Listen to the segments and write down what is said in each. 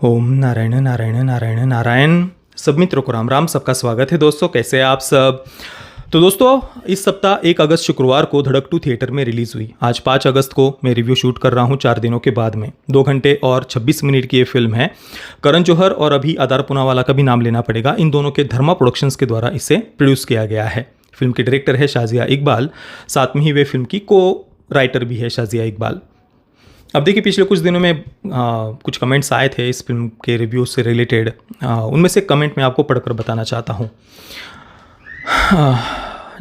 ओम नारायण नारायण नारायण नारायण। सब मित्रों को राम राम। सबका स्वागत है दोस्तों, कैसे हैं आप सब। तो दोस्तों, इस सप्ताह 1 अगस्त शुक्रवार को धड़क 2 थिएटर में रिलीज़ हुई। आज 5 अगस्त को मैं रिव्यू शूट कर रहा हूं 4 दिनों के बाद में। 2 घंटे और 26 मिनट की ये फिल्म है। करण जौहर और अभी आदार पूनावाला का भी नाम लेना पड़ेगा। इन दोनों के धर्मा प्रोडक्शंस के द्वारा इसे प्रोड्यूस किया गया है। फिल्म के डायरेक्टर है शाजिया इकबाल, साथ में ही वे फिल्म की को राइटर भी है शाजिया इकबाल। अब देखिए, पिछले कुछ दिनों में कुछ कमेंट्स आए थे इस फिल्म के रिव्यू से रिलेटेड। उनमें से कमेंट मैं आपको पढ़कर बताना चाहता हूँ।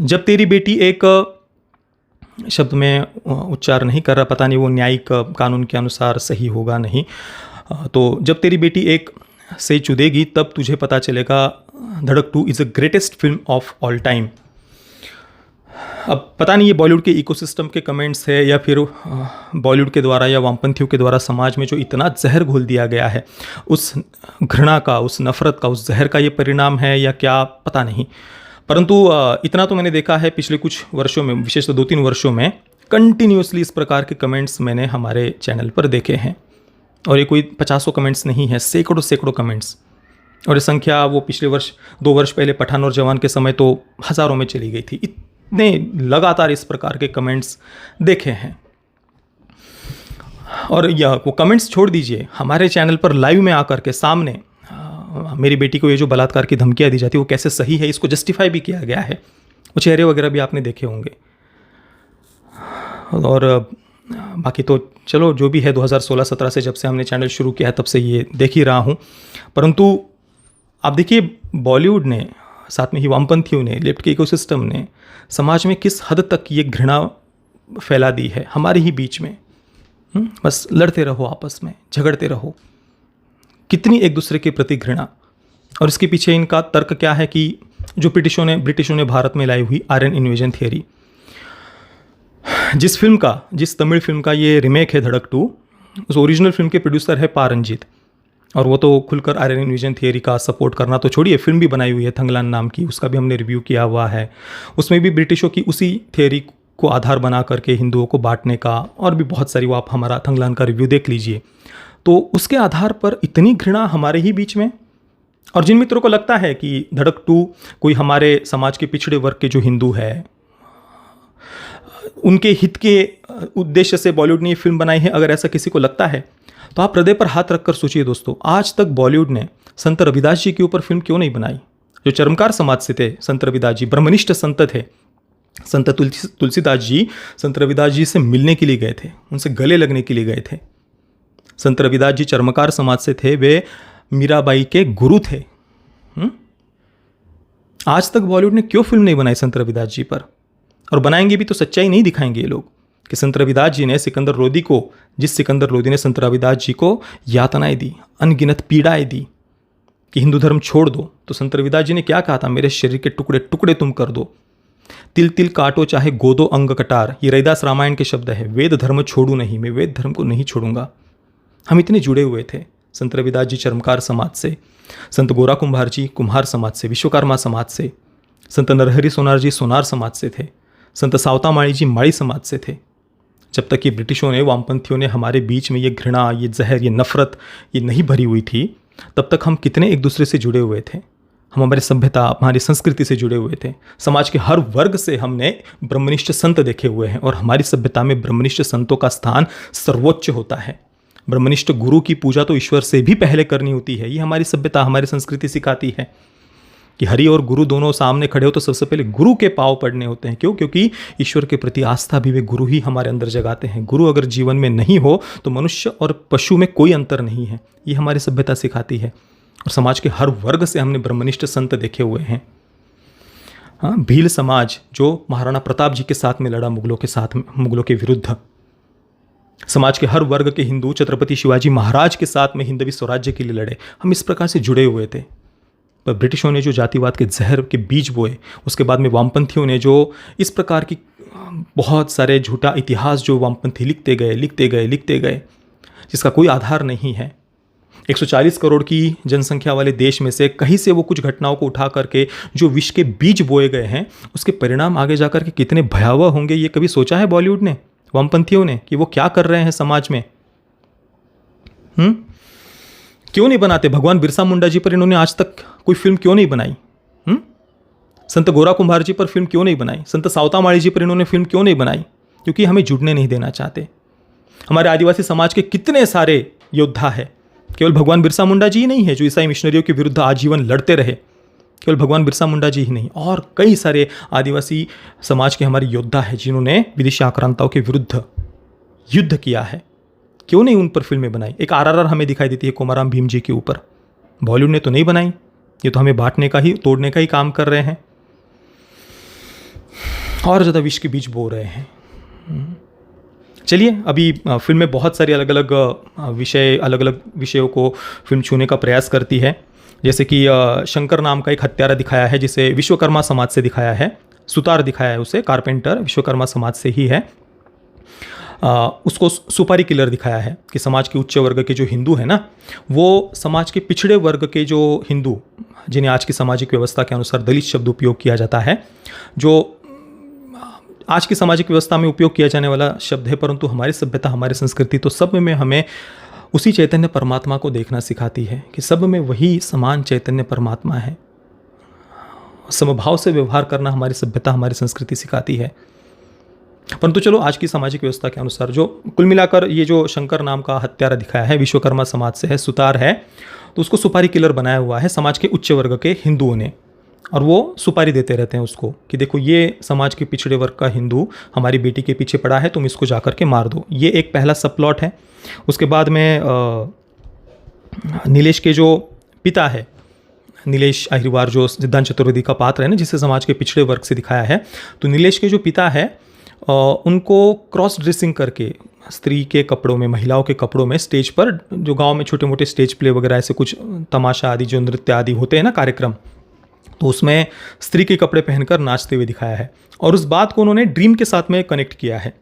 जब तेरी बेटी एक शब्द में उच्चार नहीं कर रहा, पता नहीं वो न्यायिक कानून के अनुसार सही होगा नहीं। तो जब तेरी बेटी एक से चुदेगी तब तुझे पता चलेगा धड़क 2 is the greatest film of all time. अब पता नहीं ये बॉलीवुड के इकोसिस्टम के कमेंट्स है या फिर बॉलीवुड के द्वारा या वामपंथियों के द्वारा समाज में जो इतना जहर घोल दिया गया है, उस घृणा का, उस नफ़रत का, उस जहर का ये परिणाम है या क्या, पता नहीं। परंतु इतना तो मैंने देखा है पिछले कुछ वर्षों में, विशेष तो 2-3 वर्षों में कंटिन्यूसली इस प्रकार के कमेंट्स मैंने हमारे चैनल पर देखे हैं। और ये कोई 50 कमेंट्स नहीं है, सैकड़ों कमेंट्स। और ये संख्या वो पिछले वर्ष 2 वर्ष पहले पठान और जवान के समय तो हज़ारों में चली गई थी। इतने लगातार इस प्रकार के कमेंट्स देखे हैं। और यह वो कमेंट्स छोड़ दीजिए, हमारे चैनल पर लाइव में आकर के सामने मेरी बेटी को ये जो बलात्कार की धमकियाँ दी जाती है वो कैसे सही है, इसको जस्टिफाई भी किया गया है। वो चेहरे वगैरह भी आपने देखे होंगे। और बाकी तो चलो जो भी है, 2016-17 से जब से हमने चैनल शुरू किया है तब से ये देख ही रहा हूँ। परंतु आप देखिए, बॉलीवुड ने, साथ में ही वामपंथियों ने, लेफ्ट के इकोसिस्टम ने समाज में किस हद तक ये घृणा फैला दी है हमारे ही बीच में। बस लड़ते रहो, आपस में झगड़ते रहो, कितनी एक दूसरे के प्रति घृणा। और इसके पीछे इनका तर्क क्या है कि जो ब्रिटिशों ने भारत में लाई हुई आर्यन इन्वेजन थियरी, जिस तमिल फिल्म का ये रिमेक है धड़क 2, उस ओरिजिनल फिल्म के प्रोड्यूसर है पा रंजीत। और वो तो खुलकर आर्यन इन्वेजन थियरी का सपोर्ट करना तो छोड़िए, फिल्म भी बनाई हुई है थंगलान नाम की, उसका भी हमने रिव्यू किया हुआ है। उसमें भी ब्रिटिशों की उसी थियरी को आधार बना करके हिंदुओं को बांटने का और भी बहुत सारी, वो आप हमारा थंगलान का रिव्यू देख लीजिए। तो उसके आधार पर इतनी घृणा हमारे ही बीच में। और जिन मित्रों को लगता है कि धड़क 2 कोई हमारे समाज के पिछड़े वर्ग के जो हिंदू है, उनके हित के उद्देश्य से बॉलीवुड ने ये फिल्म बनाई है, अगर ऐसा किसी को लगता है तो आप हृदय पर हाथ रखकर सोचिए दोस्तों, आज तक बॉलीवुड ने संत रविदास जी के ऊपर फिल्म क्यों नहीं बनाई। जो चरमकार समाज से थे संत रविदास जी, ब्रह्मनिष्ठ संत थे। संत तुलसीदास जी संत रविदास जी से मिलने के लिए गए थे, उनसे गले लगने के लिए गए थे। संत रविदास जी चर्मकार समाज से थे, वे मीराबाई के गुरु थे। आज तक बॉलीवुड ने क्यों फिल्म नहीं बनाई संत रविदास जी पर। और बनाएंगे भी तो सच्चाई नहीं दिखाएंगे ये लोग कि संत रविदास जी ने सिकंदर लोदी को, जिस सिकंदर लोदी ने संत रविदास जी को यातनाएं दी, अनगिनत पीड़ाएं दी कि हिंदू धर्म छोड़ दो, तो संत रविदास जी ने क्या कहा था, मेरे शरीर के टुकड़े टुकड़े तुम कर दो, तिल तिल काटो चाहे गोदो अंग कटार। ये रैदास रामायण के शब्द है। वेद धर्म छोड़ू नहीं, मैं वेद धर्म को नहीं छोड़ूंगा। हम इतने जुड़े हुए थे संत रविदास जी चर्मकार समाज से, संत गोरा कुंभार जी कुम्हार समाज से, विश्वकर्मा समाज से, संत नरहरि सोनार जी सोनार समाज से थे, संत सावता माड़ी जी माड़ी समाज से थे। जब तक ये ब्रिटिशों ने, वामपंथियों ने हमारे बीच में ये घृणा, ये जहर, ये नफरत ये नहीं भरी हुई थी, तब तक हम कितने एक दूसरे से जुड़े हुए थे। हम हमारी सभ्यता, हमारी संस्कृति से जुड़े हुए थे। समाज के हर वर्ग से हमने ब्रह्मनिष्ठ संत देखे हुए हैं और हमारी सभ्यता में ब्रह्मनिष्ठ संतों का स्थान सर्वोच्च होता है। ब्रह्मनिष्ठ गुरु की पूजा तो ईश्वर से भी पहले करनी होती है। ये हमारी सभ्यता, हमारी संस्कृति सिखाती है कि हरि और गुरु दोनों सामने खड़े हो तो सबसे पहले गुरु के पांव पड़ने होते हैं। क्यों? क्योंकि ईश्वर के प्रति आस्था भी वे गुरु ही हमारे अंदर जगाते हैं। गुरु अगर जीवन में नहीं हो तो मनुष्य और पशु में कोई अंतर नहीं है। ये हमारी सभ्यता सिखाती है। और समाज के हर वर्ग से हमने ब्रह्मनिष्ठ संत देखे हुए हैं। हाँ, भील समाज जो महाराणा प्रताप जी के साथ में लड़ा, मुगलों के विरुद्ध। समाज के हर वर्ग के हिंदू छत्रपति शिवाजी महाराज के साथ में हिंदवी स्वराज्य के लिए लड़े। हम इस प्रकार से जुड़े हुए थे। पर ब्रिटिशों ने जो जातिवाद के जहर के बीज बोए, उसके बाद में वामपंथियों ने जो इस प्रकार की बहुत सारे झूठा इतिहास जो वामपंथी लिखते गए, जिसका कोई आधार नहीं है। 140 करोड़ की जनसंख्या वाले देश में से कहीं से वो कुछ घटनाओं को उठा करके जो विष के बीज बोए गए हैं, उसके परिणाम आगे जाकर के कितने भयावह होंगे, ये कभी सोचा है बॉलीवुड ने, वामपंथियों ने, कि वो क्या कर रहे हैं समाज में। क्यों नहीं बनाते? भगवान बिरसा मुंडा जी पर इन्होंने आज तक कोई फिल्म क्यों नहीं बनाई? संत गोरा कुंभार जी पर फिल्म क्यों नहीं बनाई? संत सावतामाली जी पर इन्होंने फिल्म क्यों नहीं बनाई? क्योंकि हमें जुड़ने नहीं देना चाहते। हमारे आदिवासी समाज के कितने सारे योद्धा है, केवल भगवान बिरसा मुंडा जी ही नहीं है जो ईसाई मिशनरियों के विरुद्ध आजीवन लड़ते रहे। केवल भगवान बिरसा मुंडा जी ही नहीं, और कई सारे आदिवासी समाज के हमारे योद्धा है जिन्होंने विदेशी आक्रांताओं के विरुद्ध युद्ध किया है। क्यों नहीं उन पर फिल्में बनाई? एक आरआरआर हमें दिखाई देती है कोमाराम भीम जी के ऊपर, बॉलीवुड ने तो नहीं बनाई। ये तो हमें बांटने का ही, तोड़ने का ही काम कर रहे हैं और ज़्यादा विष के बीज बो रहे हैं। चलिए, अभी फिल्म में बहुत सारी अलग अलग विषयों को फिल्म छूने का प्रयास करती है। जैसे कि शंकर नाम का एक हत्यारा दिखाया है जिसे विश्वकर्मा समाज से दिखाया है, सुतार दिखाया है उसे, कारपेंटर विश्वकर्मा समाज से ही है। उसको सुपारी किलर दिखाया है कि समाज के उच्च वर्ग के जो हिंदू हैं ना, वो समाज के पिछड़े वर्ग के जो हिंदू, जिन्हें आज की सामाजिक व्यवस्था के अनुसार दलित शब्द उपयोग किया जाता है, जो आज की सामाजिक व्यवस्था में उपयोग किया जाने वाला शब्द है, परंतु हमारी सभ्यता, हमारी संस्कृति तो सब में हमें उसी चैतन्य परमात्मा को देखना सिखाती है कि सब में वही समान चैतन्य परमात्मा है। समभाव से व्यवहार करना हमारी सभ्यता, हमारी संस्कृति सिखाती है। परंतु चलो, आज की सामाजिक व्यवस्था के अनुसार जो कुल मिलाकर ये जो शंकर नाम का हत्यारा दिखाया है, विश्वकर्मा समाज से है, सुतार है, तो उसको सुपारी किलर बनाया हुआ है समाज के उच्च वर्ग के हिंदुओं ने, और वो सुपारी देते रहते हैं उसको कि देखो ये समाज के पिछड़े वर्ग का हिंदू हमारी बेटी के पीछे पड़ा है, तुम इसको जाकर के मार दो। ये एक पहला सब प्लॉट है। उसके बाद में नीलेश के जो पिता है, नीलेश अहिरवार जो सिद्धांत चतुर्वेदी का पात्र है ना, जिसे समाज के पिछड़े वर्ग से दिखाया है, तो नीलेश के जो पिता है उनको क्रॉस ड्रेसिंग करके स्त्री के कपड़ों में, महिलाओं के कपड़ों में स्टेज पर, जो गांव में छोटे मोटे स्टेज प्ले वगैरह ऐसे कुछ तमाशा आदि जो नृत्य आदि होते हैं ना कार्यक्रम, तो उसमें स्त्री के कपड़े पहनकर नाचते हुए दिखाया है। और उस बात को उन्होंने ड्रीम के साथ में कनेक्ट किया है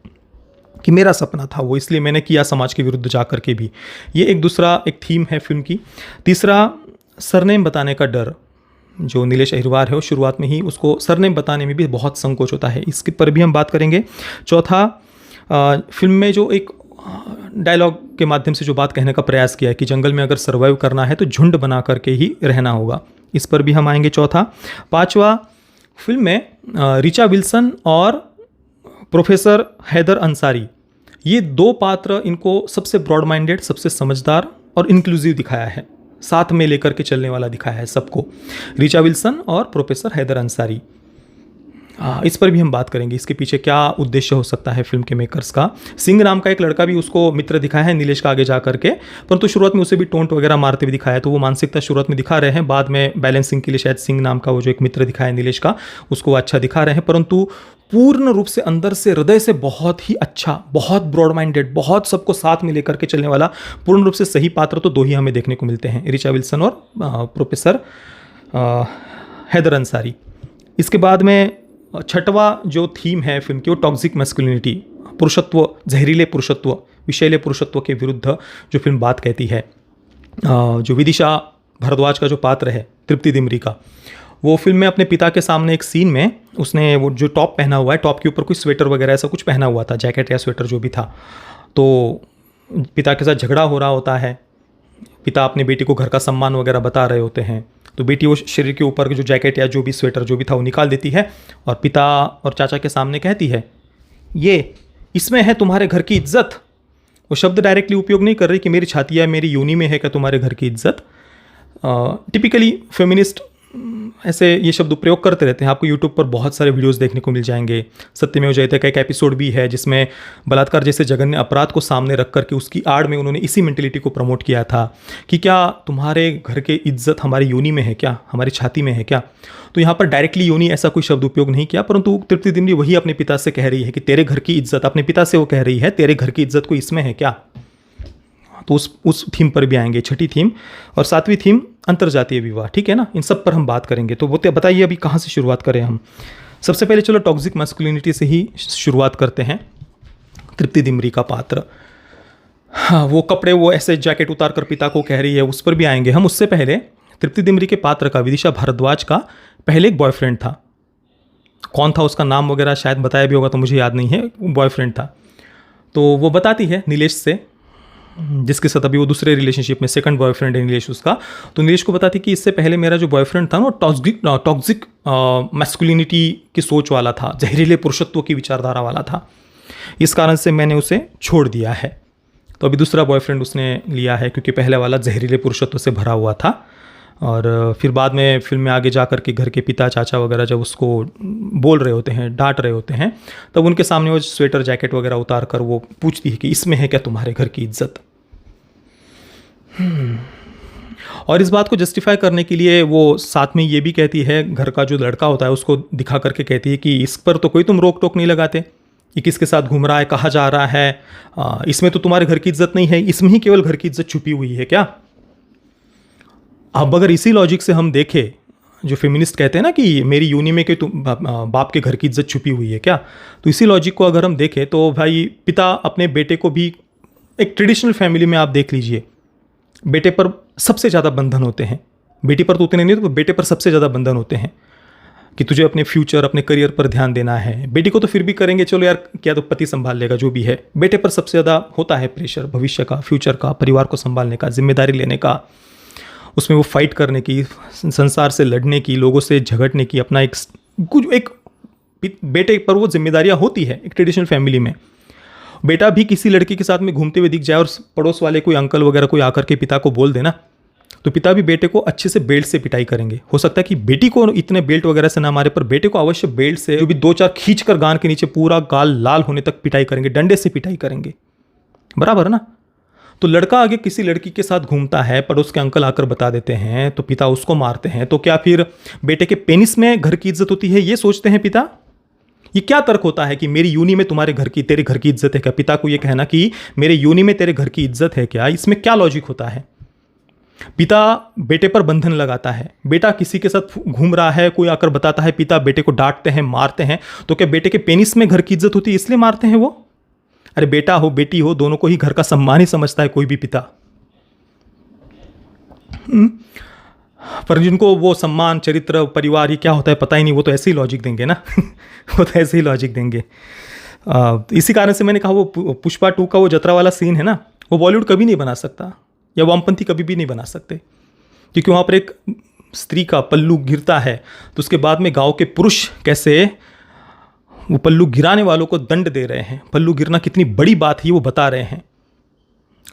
कि मेरा सपना था वो, इसलिए मैंने किया समाज के विरुद्ध जाकर के भी। ये एक दूसरा एक थीम है फिल्म की। तीसरा, सरनेम बताने का डर। जो नीलेश अहिरवार है वो शुरुआत में ही उसको सरनेम बताने में भी बहुत संकोच होता है, इसके पर भी हम बात करेंगे। चौथा, फिल्म में जो एक डायलॉग के माध्यम से जो बात कहने का प्रयास किया है कि जंगल में अगर सर्वाइव करना है तो झुंड बना करके ही रहना होगा, इस पर भी हम आएंगे। चौथा। पांचवा, फिल्म में रिचा विल्सन और प्रोफेसर हैदर अंसारी, ये दो पात्र, इनको सबसे ब्रॉड माइंडेड, सबसे समझदार और इंक्लूसिव दिखाया है, साथ में लेकर के चलने वाला दिखाया है सबको, रिचा विल्सन और प्रोफेसर हैदर अंसारी। इस पर भी हम बात करेंगे, इसके पीछे क्या उद्देश्य हो सकता है फिल्म के मेकर्स का। सिंह नाम का एक लड़का भी उसको मित्र दिखाया है नीलेश का आगे जा करके, परंतु शुरुआत में उसे भी टोंट वगैरह मारते हुए दिखाया है, तो वो मानसिकता शुरुआत में दिखा रहे हैं, बाद में बैलेंसिंग के लिए शायद सिंह नाम का वो जो एक मित्र दिखाया है नीलेश का, उसको अच्छा दिखा रहे हैं, परंतु पूर्ण रूप से अंदर से, हृदय से बहुत ही अच्छा, बहुत ब्रॉड माइंडेड, बहुत सबको साथ में लेकर के चलने वाला पूर्ण रूप से सही पात्र तो दो ही हमें देखने को मिलते हैं, रिचा विल्सन और प्रोफेसर हैदर अंसारी। इसके बाद में छठवा जो थीम है फिल्म की, वो टॉक्सिक मैस्कुलिनिटी, पुरुषत्व, जहरीले पुरुषत्व, विषैले पुरुषत्व के विरुद्ध जो फिल्म बात कहती है। जो विदिशा भारद्वाज का जो पात्र है तृप्ति दिमरी का, वो फिल्म में अपने पिता के सामने एक सीन में उसने वो जो टॉप पहना हुआ है, टॉप के ऊपर कोई स्वेटर वगैरह ऐसा कुछ पहना हुआ था, जैकेट या स्वेटर जो भी था, तो पिता के साथ झगड़ा हो रहा होता है। पिता अपनी बेटी को घर का सम्मान वगैरह बता रहे होते हैं, तो बेटी वो शरीर के ऊपर जो जैकेट या जो भी स्वेटर जो भी था वो निकाल देती है और पिता और चाचा के सामने कहती है, ये इसमें है तुम्हारे घर की इज्जत। वो शब्द डायरेक्टली उपयोग नहीं कर रही कि मेरी छाती या मेरी योनि में है क्या तुम्हारे घर की इज्जत। टिपिकली फेमिनिस्ट ऐसे ये शब्द प्रयोग करते रहते हैं, आपको यूट्यूब पर बहुत सारे वीडियोस देखने को मिल जाएंगे। सत्यमेव जयते का एक एपिसोड भी है जिसमें बलात्कार जैसे जघन्य अपराध को सामने रख करके उसकी आड़ में उन्होंने इसी मेंटेलिटी को प्रमोट किया था कि क्या तुम्हारे घर के इज्जत हमारी योनि में है क्या, हमारी छाती में है क्या। तो यहाँ पर डायरेक्टली योनि ऐसा कोई शब्द उपयोग नहीं किया, परंतु तृप्ति दिमरी वही अपने पिता से कह रही है कि तेरे घर की इज्जत, अपने पिता से वो कह रही है तेरे घर की इज्जत को इसमें है क्या। तो उस थीम पर भी आएंगे, छठी थीम। और सातवीं थीम अंतरजातीय विवाह, ठीक है ना, इन सब पर हम बात करेंगे। तो वो बताइए अभी कहाँ से शुरुआत करें हम। सबसे पहले चलो टॉक्सिक मैस्कुलिनिटी से ही शुरुआत करते हैं। तृप्ति दिमरी का पात्र, हाँ, वो कपड़े वो ऐसे जैकेट उतार कर पिता को कह रही है, उस पर भी आएंगे हम। उससे पहले तृप्ति दिमरी के पात्र का, विदिशा भारद्वाज का पहले एक बॉयफ्रेंड था। कौन था उसका नाम वगैरह शायद बताया भी होगा, तो मुझे याद नहीं है, बॉयफ्रेंड था। तो वो बताती है नीलेश से जिसके साथ अभी वो दूसरे रिलेशनशिप में, सेकंड बॉयफ्रेंड है नीलेश उसका। तो नीलेश को बताती कि इससे पहले मेरा जो बॉयफ्रेंड था ना वो टॉक्सिक मैस्कुलिनिटी की सोच वाला था, जहरीले पुरुषत्व की विचारधारा वाला था, इस कारण से मैंने उसे छोड़ दिया है। तो अभी दूसरा बॉयफ्रेंड उसने लिया है क्योंकि पहले वाला जहरीले पुरुषत्व से भरा हुआ था। और फिर बाद में फिल्म में आगे जा कर के घर के पिता चाचा वगैरह जब उसको बोल रहे होते हैं, डांट रहे होते हैं, तब उनके सामने वो स्वेटर जैकेट वगैरह उतार कर वो पूछती है कि इसमें है क्या तुम्हारे घर की इज्जत। और इस बात को जस्टिफाई करने के लिए वो साथ में ये भी कहती है, घर का जो लड़का होता है उसको दिखा करके कहती है कि इस पर तो कोई तुम रोक टोक नहीं लगाते, ये किसके साथ घूम रहा है, कहाँ जा रहा है, इसमें तो तुम्हारे घर की इज्जत नहीं है, इसमें ही केवल घर की इज्जत छुपी हुई है क्या। अब अगर इसी लॉजिक से हम देखें, जो फेमिनिस्ट कहते हैं ना कि मेरी यूनी में कि तुम बाप के घर की इज्जत छुपी हुई है क्या, तो इसी लॉजिक को अगर हम देखें तो भाई पिता अपने बेटे को भी, एक ट्रेडिशनल फैमिली में आप देख लीजिए, बेटे पर सबसे ज़्यादा बंधन होते हैं, बेटी पर तो उतने नहीं, तो बेटे पर सबसे ज़्यादा बंधन होते हैं कि तुझे अपने फ्यूचर, अपने करियर पर ध्यान देना है। बेटी को तो फिर भी करेंगे, चलो यार क्या तो पति संभाल लेगा जो भी है, बेटे पर सबसे ज़्यादा होता है प्रेशर, भविष्य का, फ्यूचर का, परिवार को संभालने का, जिम्मेदारी लेने का, उसमें वो फाइट करने की, संसार से लड़ने की, लोगों से झगड़ने की, अपना एक बेटे पर वो जिम्मेदारियां होती है। एक ट्रेडिशनल फैमिली में बेटा भी किसी लड़की के साथ में घूमते हुए दिख जाए और पड़ोस वाले कोई अंकल वगैरह कोई आकर के पिता को बोल देना, तो पिता भी बेटे को अच्छे से बेल्ट से पिटाई करेंगे। हो सकता है कि बेटी को इतने बेल्ट वगैरह से ना मारे, पर बेटे को अवश्य बेल्ट से जो भी 2-4 खींच कर गान के नीचे पूरा गाल लाल होने तक पिटाई करेंगे, डंडे से पिटाई करेंगे, बराबर ना। तो लड़का आगे किसी लड़की के साथ घूमता है, पड़ोस के अंकल आकर बता देते हैं, तो पिता उसको मारते हैं, तो क्या फिर बेटे के पेनिस में घर की इज्जत होती है, ये सोचते हैं पिता। ये क्या तर्क होता है कि मेरी यूनी में तुम्हारे घर की, तेरे घर की इज्जत है क्या, पिता को ये कहना कि मेरे यूनी में तेरे घर की इज्जत है क्या, इसमें क्या लॉजिक होता है। पिता बेटे पर बंधन लगाता है, बेटा किसी के साथ घूम रहा है, कोई आकर बताता है, पिता बेटे को डांटते हैं, मारते हैं, तो क्या बेटे के पेनिस में घर की इज्जत होती है इसलिए मारते हैं वो। अरे बेटा हो बेटी हो, दोनों को ही घर का सम्मान ही समझता है कोई भी पिता। पर जिनको वो सम्मान, चरित्र, परिवार ये क्या होता है पता ही नहीं, वो तो ऐसे ही लॉजिक देंगे ना वो तो ऐसे ही लॉजिक देंगे। इसी कारण से मैंने कहा वो पुष्पा 2 का वो जतरा वाला सीन है ना, वो बॉलीवुड कभी नहीं बना सकता, या वामपंथी कभी भी नहीं बना सकते, क्योंकि वहाँ पर एक स्त्री का पल्लू गिरता है तो उसके बाद में गाँव के पुरुष कैसे वो पल्लू गिराने वालों को दंड दे रहे हैं, पल्लू गिरना कितनी बड़ी बात है वो बता रहे हैं।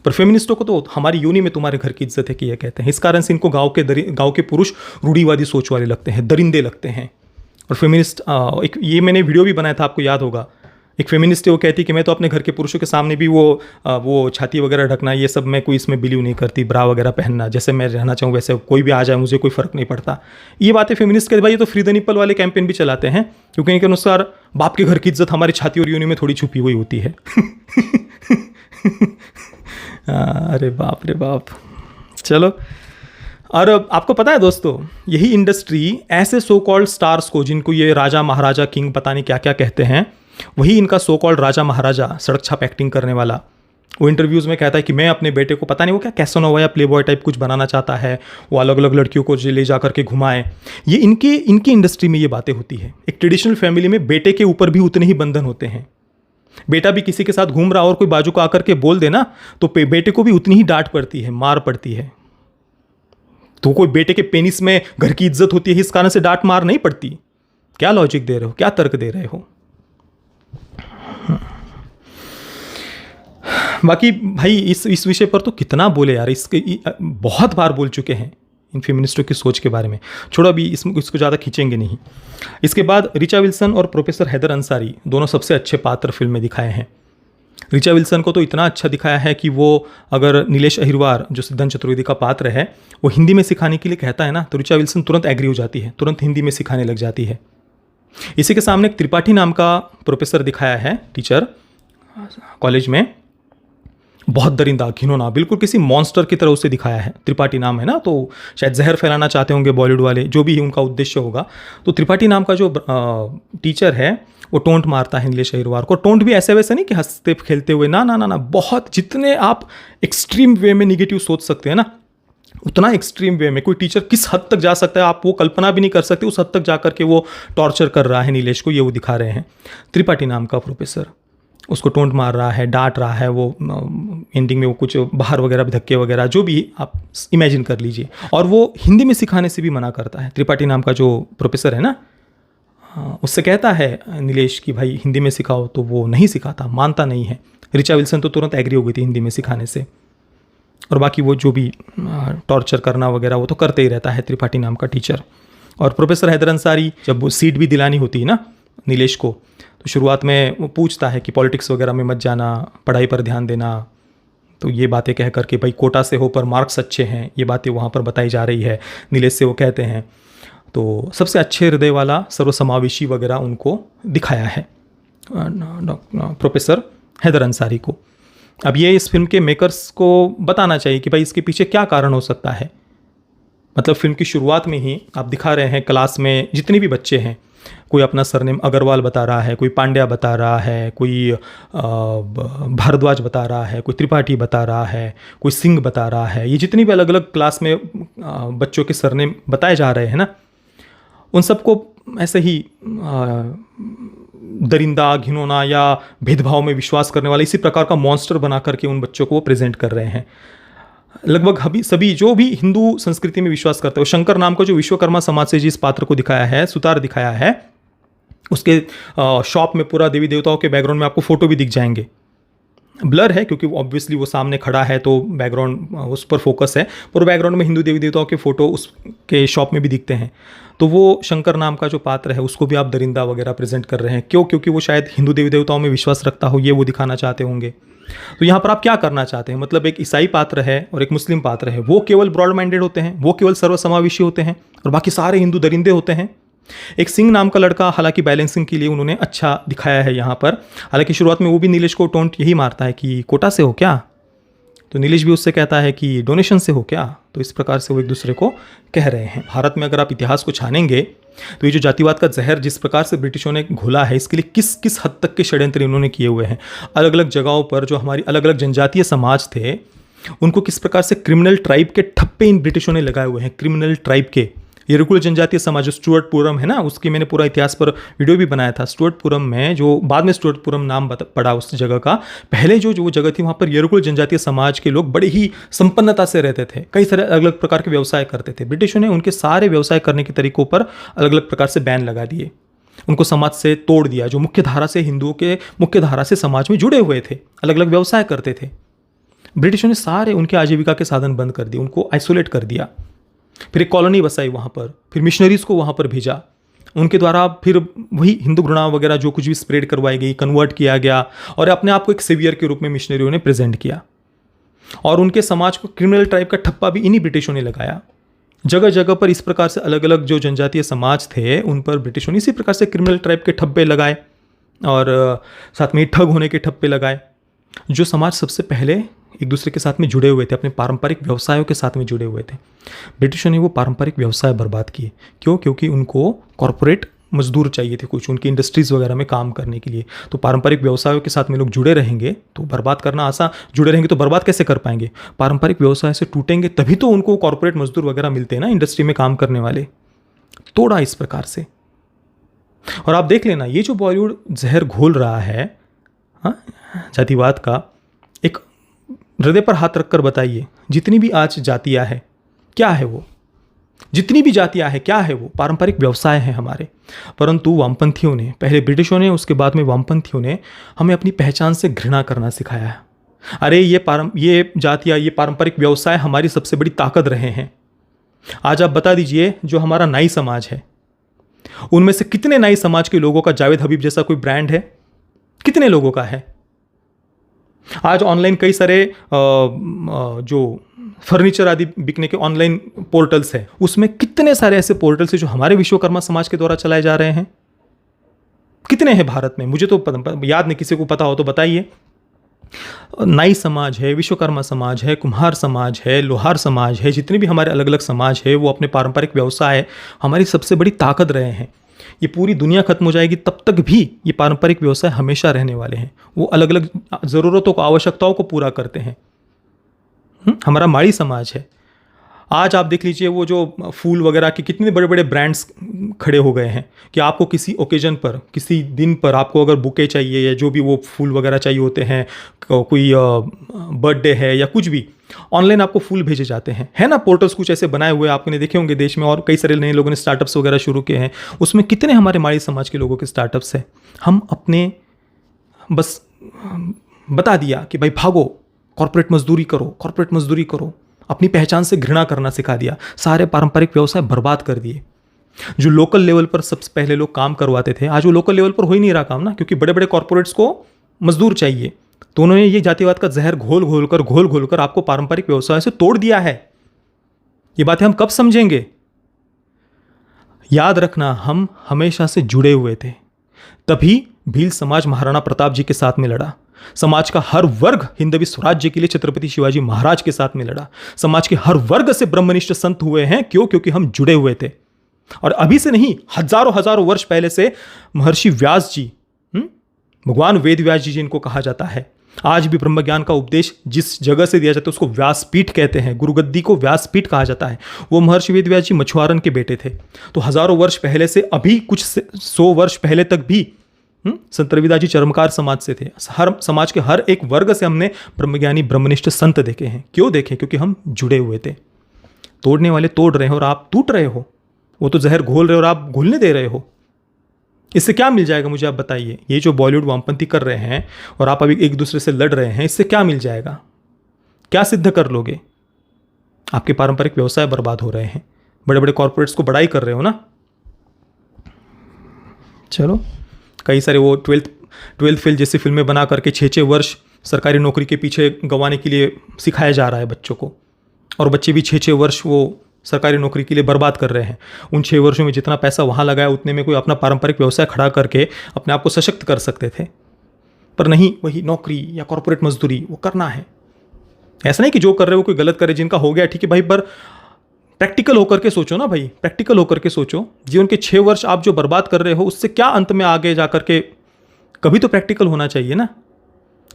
पर फेमिनिस्टों को तो हमारी यूनी में तुम्हारे घर की इज्जत है कि ये कहते हैं, इस कारण से इनको गांव के पुरुष रूढ़िवादी सोच वाले लगते हैं, दरिंदे लगते हैं। और फेमिनिस्ट एक ये मैंने वीडियो भी बनाया था, आपको याद होगा, एक फेमिनिस्ट है वो कहती कि मैं तो अपने घर के पुरुषों के सामने भी वो छाती वगैरह ढकना ये सब मैं कोई इसमें बिलीव नहीं करती, ब्रा वगैरह पहनना, जैसे मैं रहना चाहूँ वैसे कोई भी आ जाए मुझे कोई फ़र्क नहीं पड़ता। ये बातें फेमिनिस्ट के भाई ये तो फ्री द निप्पल वाले कैंपेन भी चलाते हैं, क्योंकि इनके अनुसार बाप के घर की इज्जत हमारी छाती और यूनी में थोड़ी छुपी हुई होती है अरे बाप रे बाप। चलो, और आपको पता है दोस्तों, यही इंडस्ट्री ऐसे सो कॉल्ड स्टार्स को, जिनको ये राजा महाराजा किंग पता नहीं क्या क्या कहते हैं, वही इनका सो कॉल्ड राजा महाराजा सड़क छाप एक्टिंग करने वाला, वो इंटरव्यूज़ में कहता है कि मैं अपने बेटे को पता नहीं वो क्या कैसोनोवा या प्लेबॉय टाइप कुछ बनाना चाहता है, वो अलग अलग लड़कियों को ले जा करके घुमाए। ये इनकी इंडस्ट्री में ये बातें होती है। एक ट्रेडिशनल फैमिली में बेटे के ऊपर भी उतने ही बंधन होते हैं। बेटा भी किसी के साथ घूम रहा और कोई बाजू को आकर के बोल देना तो बेटे को भी उतनी ही डांट पड़ती है, मार पड़ती है। तो कोई बेटे के पेनिस में घर की इज्जत होती है इस कारण से डांट मार नहीं पड़ती। क्या लॉजिक दे रहे हो, क्या तर्क दे रहे हो। बाकी भाई इस विषय पर तो कितना बोले यार, इसके बहुत बार बोल चुके हैं इन फेमिनिस्टों की सोच के बारे में। छोड़ो, अभी इसको ज़्यादा खींचेंगे नहीं। इसके बाद रिचा विल्सन और प्रोफेसर हैदर अंसारी दोनों सबसे अच्छे पात्र फिल्म में दिखाए हैं। रिचा विल्सन को तो इतना अच्छा दिखाया है कि वो अगर नीलेश अहिरवार जो सिद्धांत चतुर्वेदी का पात्र है वो हिंदी में सिखाने के लिए कहता है ना, तो रिचा विल्सन तुरंत एग्री हो जाती है, तुरंत हिंदी में सिखाने लग जाती है। इसी के सामने एक त्रिपाठी नाम का प्रोफेसर दिखाया है, टीचर कॉलेज में, बहुत दरिंदा, घिनौना, बिल्कुल किसी मॉन्स्टर की तरह उसे दिखाया है। त्रिपाठी नाम है ना, तो शायद जहर फैलाना चाहते होंगे बॉलीवुड वाले, जो भी उनका उद्देश्य होगा। तो त्रिपाठी नाम का जो टीचर है वो टोंट मारता है नीलेश अहिरवार को। टोंट भी ऐसे वैसे नहीं कि हंसते खेलते हुए, ना ना ना ना, बहुत जितने आप एक्सट्रीम वे में निगेटिव सोच सकते हैं ना, उतना एक्सट्रीम वे में कोई टीचर किस हद तक जा सकता है आप वो कल्पना भी नहीं कर सकते। उस हद तक जा करके वो टॉर्चर कर रहा है नीलेश को, ये वो दिखा रहे हैं त्रिपाठी नाम का प्रोफेसर। उसको टोंट मार रहा है, डांट रहा है, वो एंडिंग में वो कुछ बाहर वगैरह भी धक्के वगैरह जो भी आप इमेजिन कर लीजिए। और वो हिंदी में सिखाने से भी मना करता है। त्रिपाठी नाम का जो प्रोफेसर है ना, उससे कहता है नीलेश कि भाई हिंदी में सिखाओ, तो वो नहीं सिखाता, मानता नहीं है। ऋचा विल्सन तो तुरंत एग्री हो गई थी हिंदी में सिखाने से। और बाकी वो जो भी टॉर्चर करना वगैरह वो तो करते ही रहता है त्रिपाठी नाम का टीचर। और प्रोफेसर हैदर अंसारी जब वो सीट भी दिलानी होती है ना नीलेश को, तो शुरुआत में वो पूछता है कि पॉलिटिक्स वगैरह में मत जाना, पढ़ाई पर ध्यान देना। तो ये बातें कह करके भाई कोटा से हो पर मार्क्स अच्छे हैं, ये बातें वहाँ पर बताई जा रही है नीलेश से। वो कहते हैं तो सबसे अच्छे हृदय वाला, सर्वसमावेशी वगैरह उनको दिखाया है प्रोफेसर हैदर अंसारी को। अब ये इस फिल्म के मेकर्स को बताना चाहिए कि भाई इसके पीछे क्या कारण हो सकता है। मतलब फिल्म की शुरुआत में ही आप दिखा रहे हैं क्लास में जितने भी बच्चे हैं, कोई अपना सरनेम अग्रवाल बता रहा है, कोई पांड्या बता रहा है, कोई भारद्वाज बता रहा है, कोई त्रिपाठी बता रहा है, कोई सिंह बता रहा है। ये जितनी भी अलग अलग क्लास में बच्चों के सरनेम बताए जा रहे हैं ना, उन सबको ऐसे ही दरिंदा, घिनौना या भेदभाव में विश्वास करने वाले इसी प्रकार का मॉन्स्टर बना करके उन बच्चों को वो प्रेजेंट कर रहे हैं। लगभग अभी सभी जो भी हिंदू संस्कृति में विश्वास करते हैं, शंकर नाम का जो विश्वकर्मा समाज से जिस पात्र को दिखाया है, सुतार दिखाया है, उसके शॉप में पूरा देवी देवताओं के बैकग्राउंड में आपको फोटो भी दिख जाएंगे। ब्लर है क्योंकि ऑब्वियसली वो सामने खड़ा है तो बैकग्राउंड उस पर फोकस है, पर बैकग्राउंड में हिंदू देवी देवताओं के फोटो उसके शॉप में भी दिखते हैं। तो वो शंकर नाम का जो पात्र है उसको भी आप दरिंदा वगैरह प्रेजेंट कर रहे हैं। क्यों? क्योंकि वो शायद हिंदू देवी देवताओं में विश्वास रखता हो, ये वो दिखाना चाहते होंगे। तो यहाँ पर आप क्या करना चाहते हैं? मतलब एक ईसाई पात्र है और एक मुस्लिम पात्र है, वो केवल ब्रॉड माइंडेड होते हैं, वो केवल सर्वसमावेशी होते हैं और बाकी सारे हिंदू दरिंदे होते हैं। एक सिंह नाम का लड़का, हालांकि बैलेंसिंग के लिए उन्होंने अच्छा दिखाया है यहाँ पर। हालांकि शुरुआत में वो भी नीलेश को टोंट यही मारता है कि कोटा से हो क्या, तो नीलेश भी उससे कहता है कि डोनेशन से हो क्या। तो इस प्रकार से वो एक दूसरे को कह रहे हैं। भारत में अगर आप इतिहास को छानेंगे तो ये जो जातिवाद का जहर जिस प्रकार से ब्रिटिशों ने घोला है, इसके लिए किस किस हद तक के षड्यंत्र इन्होंने किए हुए हैं। अलग अलग जगहों पर जो हमारी अलग अलग जनजातीय समाज थे, उनको किस प्रकार से क्रिमिनल ट्राइब के ठप्पे इन ब्रिटिशों ने लगाए हुए हैं। क्रिमिनल ट्राइब के येरुकुल जनजातीय समाज जो स्टुअर्टपुरम है ना, उसकी मैंने पूरा इतिहास पर वीडियो भी बनाया था। स्टुअर्टपुरम में जो बाद में स्टुअर्टपुरम नाम पड़ा उस जगह का, पहले जो वो जगह थी वहाँ पर येरुकुल जनजातीय समाज के लोग बड़े ही संपन्नता से रहते थे, कई सारे अलग अलग प्रकार के व्यवसाय करते थे। ब्रिटिशों ने उनके सारे व्यवसाय करने के तरीकों पर अलग अलग प्रकार से बैन लगा दिए, उनको समाज से तोड़ दिया। जो मुख्य धारा से, हिंदुओं के मुख्य धारा से समाज में जुड़े हुए थे, अलग अलग व्यवसाय करते थे, ब्रिटिशों ने सारे उनके आजीविका के साधन बंद कर दिए, उनको आइसोलेट कर दिया। फिर एक कॉलोनी बसाई वहाँ पर, फिर मिशनरीज को वहाँ पर भेजा, उनके द्वारा फिर वही हिंदू घृणा वगैरह जो कुछ भी स्प्रेड करवाई गई, कन्वर्ट किया गया और अपने आप को एक सेवियर के रूप में मिशनरियों ने प्रेजेंट किया। और उनके समाज को क्रिमिनल टाइप का ठप्पा भी इन्हीं ब्रिटिशों ने लगाया। जगह जगह पर इस प्रकार से अलग अलग जो जनजातीय समाज थे उन पर ब्रिटिशों ने इसी प्रकार से क्रिमिनल टाइप के ठप्पे लगाए और साथ में ठग होने के ठप्पे लगाए। जो समाज सबसे पहले एक दूसरे के साथ में जुड़े हुए थे, अपने पारंपरिक व्यवसायों के साथ में जुड़े हुए थे, ब्रिटिशों ने वो पारंपरिक व्यवसाय बर्बाद किए। क्यों? क्योंकि उनको कॉरपोरेट मजदूर चाहिए थे कुछ, उनकी इंडस्ट्रीज़ वगैरह में काम करने के लिए। तो पारंपरिक व्यवसायों के साथ में लोग जुड़े रहेंगे तो बर्बाद करना आसान, जुड़े रहेंगे तो बर्बाद कैसे कर पाएंगे? पारंपरिक व्यवसाय से टूटेंगे तभी तो उनको कॉरपोरेट मजदूर वगैरह मिलते हैं ना, इंडस्ट्री में काम करने वाले। तोड़ा इस प्रकार से। और आप देख लेना, ये जो बॉलीवुड जहर घोल रहा है जातिवाद का, एक हृदय पर हाथ रखकर बताइए, जितनी भी आज जातियाँ हैं क्या है वो? जितनी भी जातियाँ हैं क्या है वो? पारंपरिक व्यवसाय हैं हमारे। परंतु वामपंथियों ने, पहले ब्रिटिशों ने, उसके बाद में वामपंथियों ने हमें अपनी पहचान से घृणा करना सिखाया है। अरे ये जातियाँ, ये पारंपरिक व्यवसाय हमारी सबसे बड़ी ताकत रहे हैं। आज आप बता दीजिए, जो हमारा नाई समाज है, उनमें से कितने नाई समाज के लोगों का जावेद हबीब जैसा कोई ब्रांड है? कितने लोगों का है? आज ऑनलाइन कई सारे जो फर्नीचर आदि बिकने के ऑनलाइन पोर्टल्स हैं, उसमें कितने सारे ऐसे पोर्टल्स हैं जो हमारे विश्वकर्मा समाज के द्वारा चलाए जा रहे हैं। कितने हैं भारत में? मुझे तो याद नहीं, किसी को पता हो तो बताइए। नाई समाज है, विश्वकर्मा समाज है, कुम्हार समाज है, लोहार समाज है, जितने भी हमारे अलग अलग समाज है, वो अपने पारंपरिक व्यवसाय हमारी सबसे बड़ी ताकत रहे हैं। ये पूरी दुनिया खत्म हो जाएगी तब तक भी ये पारंपरिक व्यवसाय हमेशा रहने वाले हैं। वो अलग अलग ज़रूरतों को, आवश्यकताओं को पूरा करते हैं। हमारा माड़ी समाज है, आज आप देख लीजिए वो जो फूल वगैरह के कितने बड़े बड़े ब्रांड्स खड़े हो गए हैं कि आपको किसी ओकेजन पर, किसी दिन पर आपको अगर बुके चाहिए या जो भी वो फूल वगैरह चाहिए होते हैं, कोई बर्थडे है या कुछ भी, ऑनलाइन आपको फूल भेजे जाते हैं, है ना। पोर्टल्स कुछ ऐसे बनाए हुए आपने देखे होंगे देश में, और कई सारे नए लोगों ने स्टार्टअप्स वगैरह शुरू किए हैं। उसमें कितने हमारे माड़ी समाज के लोगों के स्टार्टअप्स हैं। हम अपने बस बता दिया कि भाई भागो, कॉर्पोरेट मजदूरी करो, कॉर्पोरेट मजदूरी करो, अपनी पहचान से घृणा करना सिखा दिया, सारे पारंपरिक व्यवसाय बर्बाद कर दिए। जो लोकल लेवल पर सबसे पहले लोग काम करवाते थे, आज वो लोकल लेवल पर हो ही नहीं रहा काम ना, क्योंकि बड़े बड़े कॉर्पोरेट्स को मजदूर चाहिए। तो उन्होंने ये जातिवाद का जहर घोल घोल कर आपको पारंपरिक व्यवसाय से तोड़ दिया है। ये बातें हम कब समझेंगे? याद रखना, हम हमेशा से जुड़े हुए थे, तभी भील समाज महाराणा प्रताप जी के साथ में लड़ा। समाज का हर वर्ग हिंदवी स्वराज्य के लिए छत्रपति शिवाजी महाराज के साथ में लड़ा। समाज के हर वर्ग से ब्रह्मनिष्ठ संत हुए हैं। क्यों? क्योंकि हम जुड़े हुए थे। और अभी से नहीं, हजारों हजारों वर्ष पहले से महर्षि व्यास जी, भगवान वेद व्यास जी जिनको कहा जाता है, आज भी ब्रह्म ज्ञान का उपदेश जिस जगह से दिया जाता है उसको व्यासपीठ कहते हैं, गुरुगद्दी को व्यासपीठ कहा जाता है। वो महर्षि वेद व्यास जी मछुआरन के बेटे थे। तो हजारों वर्ष पहले से अभी कुछ 100 वर्ष पहले तक भी संत रविदास जी चरमकार समाज से थे। हर समाज के हर एक वर्ग से हमने ब्रह्मज्ञानी ब्रह्मनिष्ठ संत देखे हैं। क्यों देखे? क्योंकि हम जुड़े हुए थे। तोड़ने वाले तोड़ रहे हो और आप टूट रहे हो, वो तो जहर घोल रहे हो और आप घुलने दे रहे हो। इससे क्या मिल जाएगा मुझे आप बताइए? ये जो बॉलीवुड वामपंथी कर रहे हैं और आप अभी एक दूसरे से लड़ रहे हैं, इससे क्या मिल जाएगा? क्या सिद्ध कर लोगे? आपके पारंपरिक व्यवसाय बर्बाद हो रहे हैं, बड़े बड़े कॉर्पोरेट्स को बड़ाई कर रहे हो ना। चलो, कई सारे वो ट्वेल्थ फेल जैसी फिल्में बना करके 6-6 वर्ष सरकारी नौकरी के पीछे गंवाने के लिए सिखाया जा रहा है बच्चों को, और बच्चे भी 6-6 वर्ष वो सरकारी नौकरी के लिए बर्बाद कर रहे हैं। उन 6 वर्षों में जितना पैसा वहाँ लगाया उतने में कोई अपना पारंपरिक व्यवसाय खड़ा करके अपने आप को सशक्त कर सकते थे, पर नहीं, वही नौकरी या कॉर्पोरेट मजदूरी वो करना है। ऐसा नहीं कि जो कर रहे हो कोई गलत करे, जिनका हो गया ठीक है भाई, पर प्रैक्टिकल होकर के सोचो ना भाई, प्रैक्टिकल होकर के सोचो। जीवन के 6 वर्ष आप जो बर्बाद कर रहे हो उससे क्या अंत में आगे जाकर के, कभी तो प्रैक्टिकल होना चाहिए ना।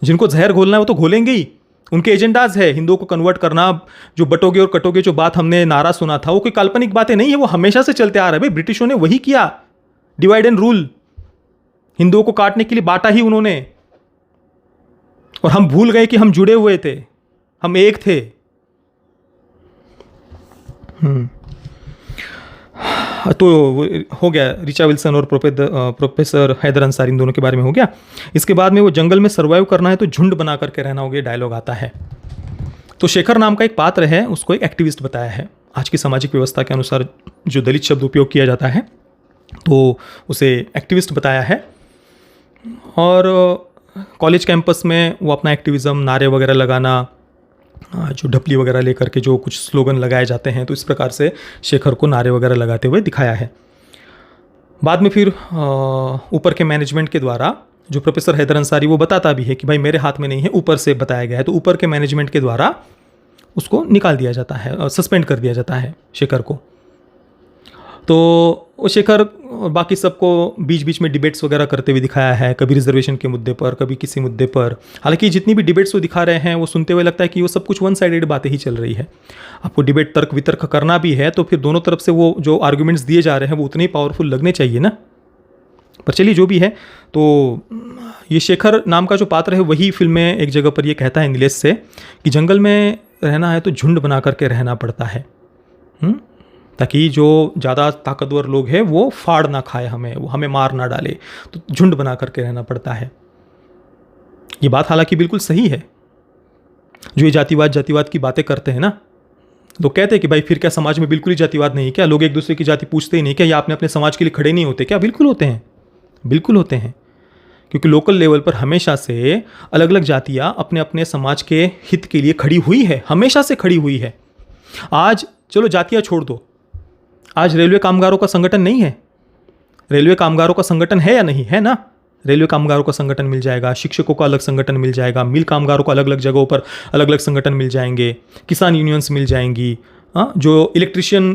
जिनको जहर घोलना है वो तो घोलेंगे ही, उनके एजेंडाज है हिंदुओं को कन्वर्ट करना। जो बटोगे और कटोगे जो बात हमने नारा सुना था वो कोई काल्पनिक बातें नहीं है, वो हमेशा से चलते आ रहा है भाई। ब्रिटिशों ने वही किया, डिवाइड एंड रूल, हिंदुओं को काटने के लिए बांटा ही उन्होंने। और हम भूल गए कि हम जुड़े हुए थे, हम एक थे। तो हो गया ऋचा विल्सन और प्रोफेसर हैदर अंसारी, इन दोनों के बारे में हो गया। इसके बाद में वो जंगल में सर्वाइव करना है तो झुंड बना करके रहना हो गया, डायलॉग आता है। तो शेखर नाम का एक पात्र है, उसको एक एक्टिविस्ट बताया है। आज की सामाजिक व्यवस्था के अनुसार जो दलित शब्द उपयोग किया जाता है तो उसे एक्टिविस्ट बताया है। और कॉलेज कैंपस में वो अपना एक्टिविज़म, नारे वगैरह लगाना, जो ढपली वगैरह लेकर के जो कुछ स्लोगन लगाए जाते हैं, तो इस प्रकार से शेखर को नारे वगैरह लगाते हुए दिखाया है। बाद में फिर ऊपर के मैनेजमेंट के द्वारा जो प्रोफेसर हैदर अंसारी वो बताता भी है कि भाई मेरे हाथ में नहीं है, ऊपर से बताया गया है। तो ऊपर के मैनेजमेंट के द्वारा उसको निकाल दिया जाता है और सस्पेंड कर दिया जाता है शेखर को। तो वो शेखर और बाकी सबको बीच बीच में डिबेट्स वगैरह करते हुए दिखाया है, कभी रिजर्वेशन के मुद्दे पर, कभी किसी मुद्दे पर। हालांकि जितनी भी डिबेट्स वो दिखा रहे हैं वो सुनते हुए लगता है कि वो सब कुछ वन साइडेड बातें ही चल रही है। आपको डिबेट तर्क वितर्क करना भी है तो फिर दोनों तरफ से वो जो आर्गूमेंट्स दिए जा रहे हैं वो उतने ही पावरफुल लगने चाहिए ना। पर चलिए जो भी है, तो ये शेखर नाम का जो पात्र है वही फिल्म में एक जगह पर ये कहता है नीलेश से कि जंगल में रहना है तो झुंड बना करके रहना पड़ता है, ताकि जो ज़्यादा ताकतवर लोग हैं वो फाड़ ना खाए हमें, वो हमें मार ना डाले, तो झुंड बना करके रहना पड़ता है। ये बात हालांकि बिल्कुल सही है। जो ये जातिवाद की बातें करते हैं ना, लोग कहते हैं कि भाई फिर क्या समाज में बिल्कुल ही जातिवाद नहीं है क्या? लोग एक दूसरे की जाति पूछते ही नहीं क्या? या आपने अपने समाज के लिए खड़े नहीं होते क्या? बिल्कुल होते हैं, बिल्कुल होते हैं। क्योंकि लोकल लेवल पर हमेशा से अलग अलग जातियाँ अपने अपने समाज के हित के लिए खड़ी हुई है, हमेशा से खड़ी हुई है। आज चलो जातियाँ छोड़ दो, आज रेलवे कामगारों का संगठन नहीं है? रेलवे कामगारों का संगठन है या नहीं है ना? रेलवे कामगारों का संगठन मिल जाएगा, शिक्षकों का अलग संगठन मिल जाएगा, मिल कामगारों को अलग अलग जगहों पर अलग अलग संगठन मिल जाएंगे, किसान यूनियंस मिल जाएंगी, जो इलेक्ट्रिशियन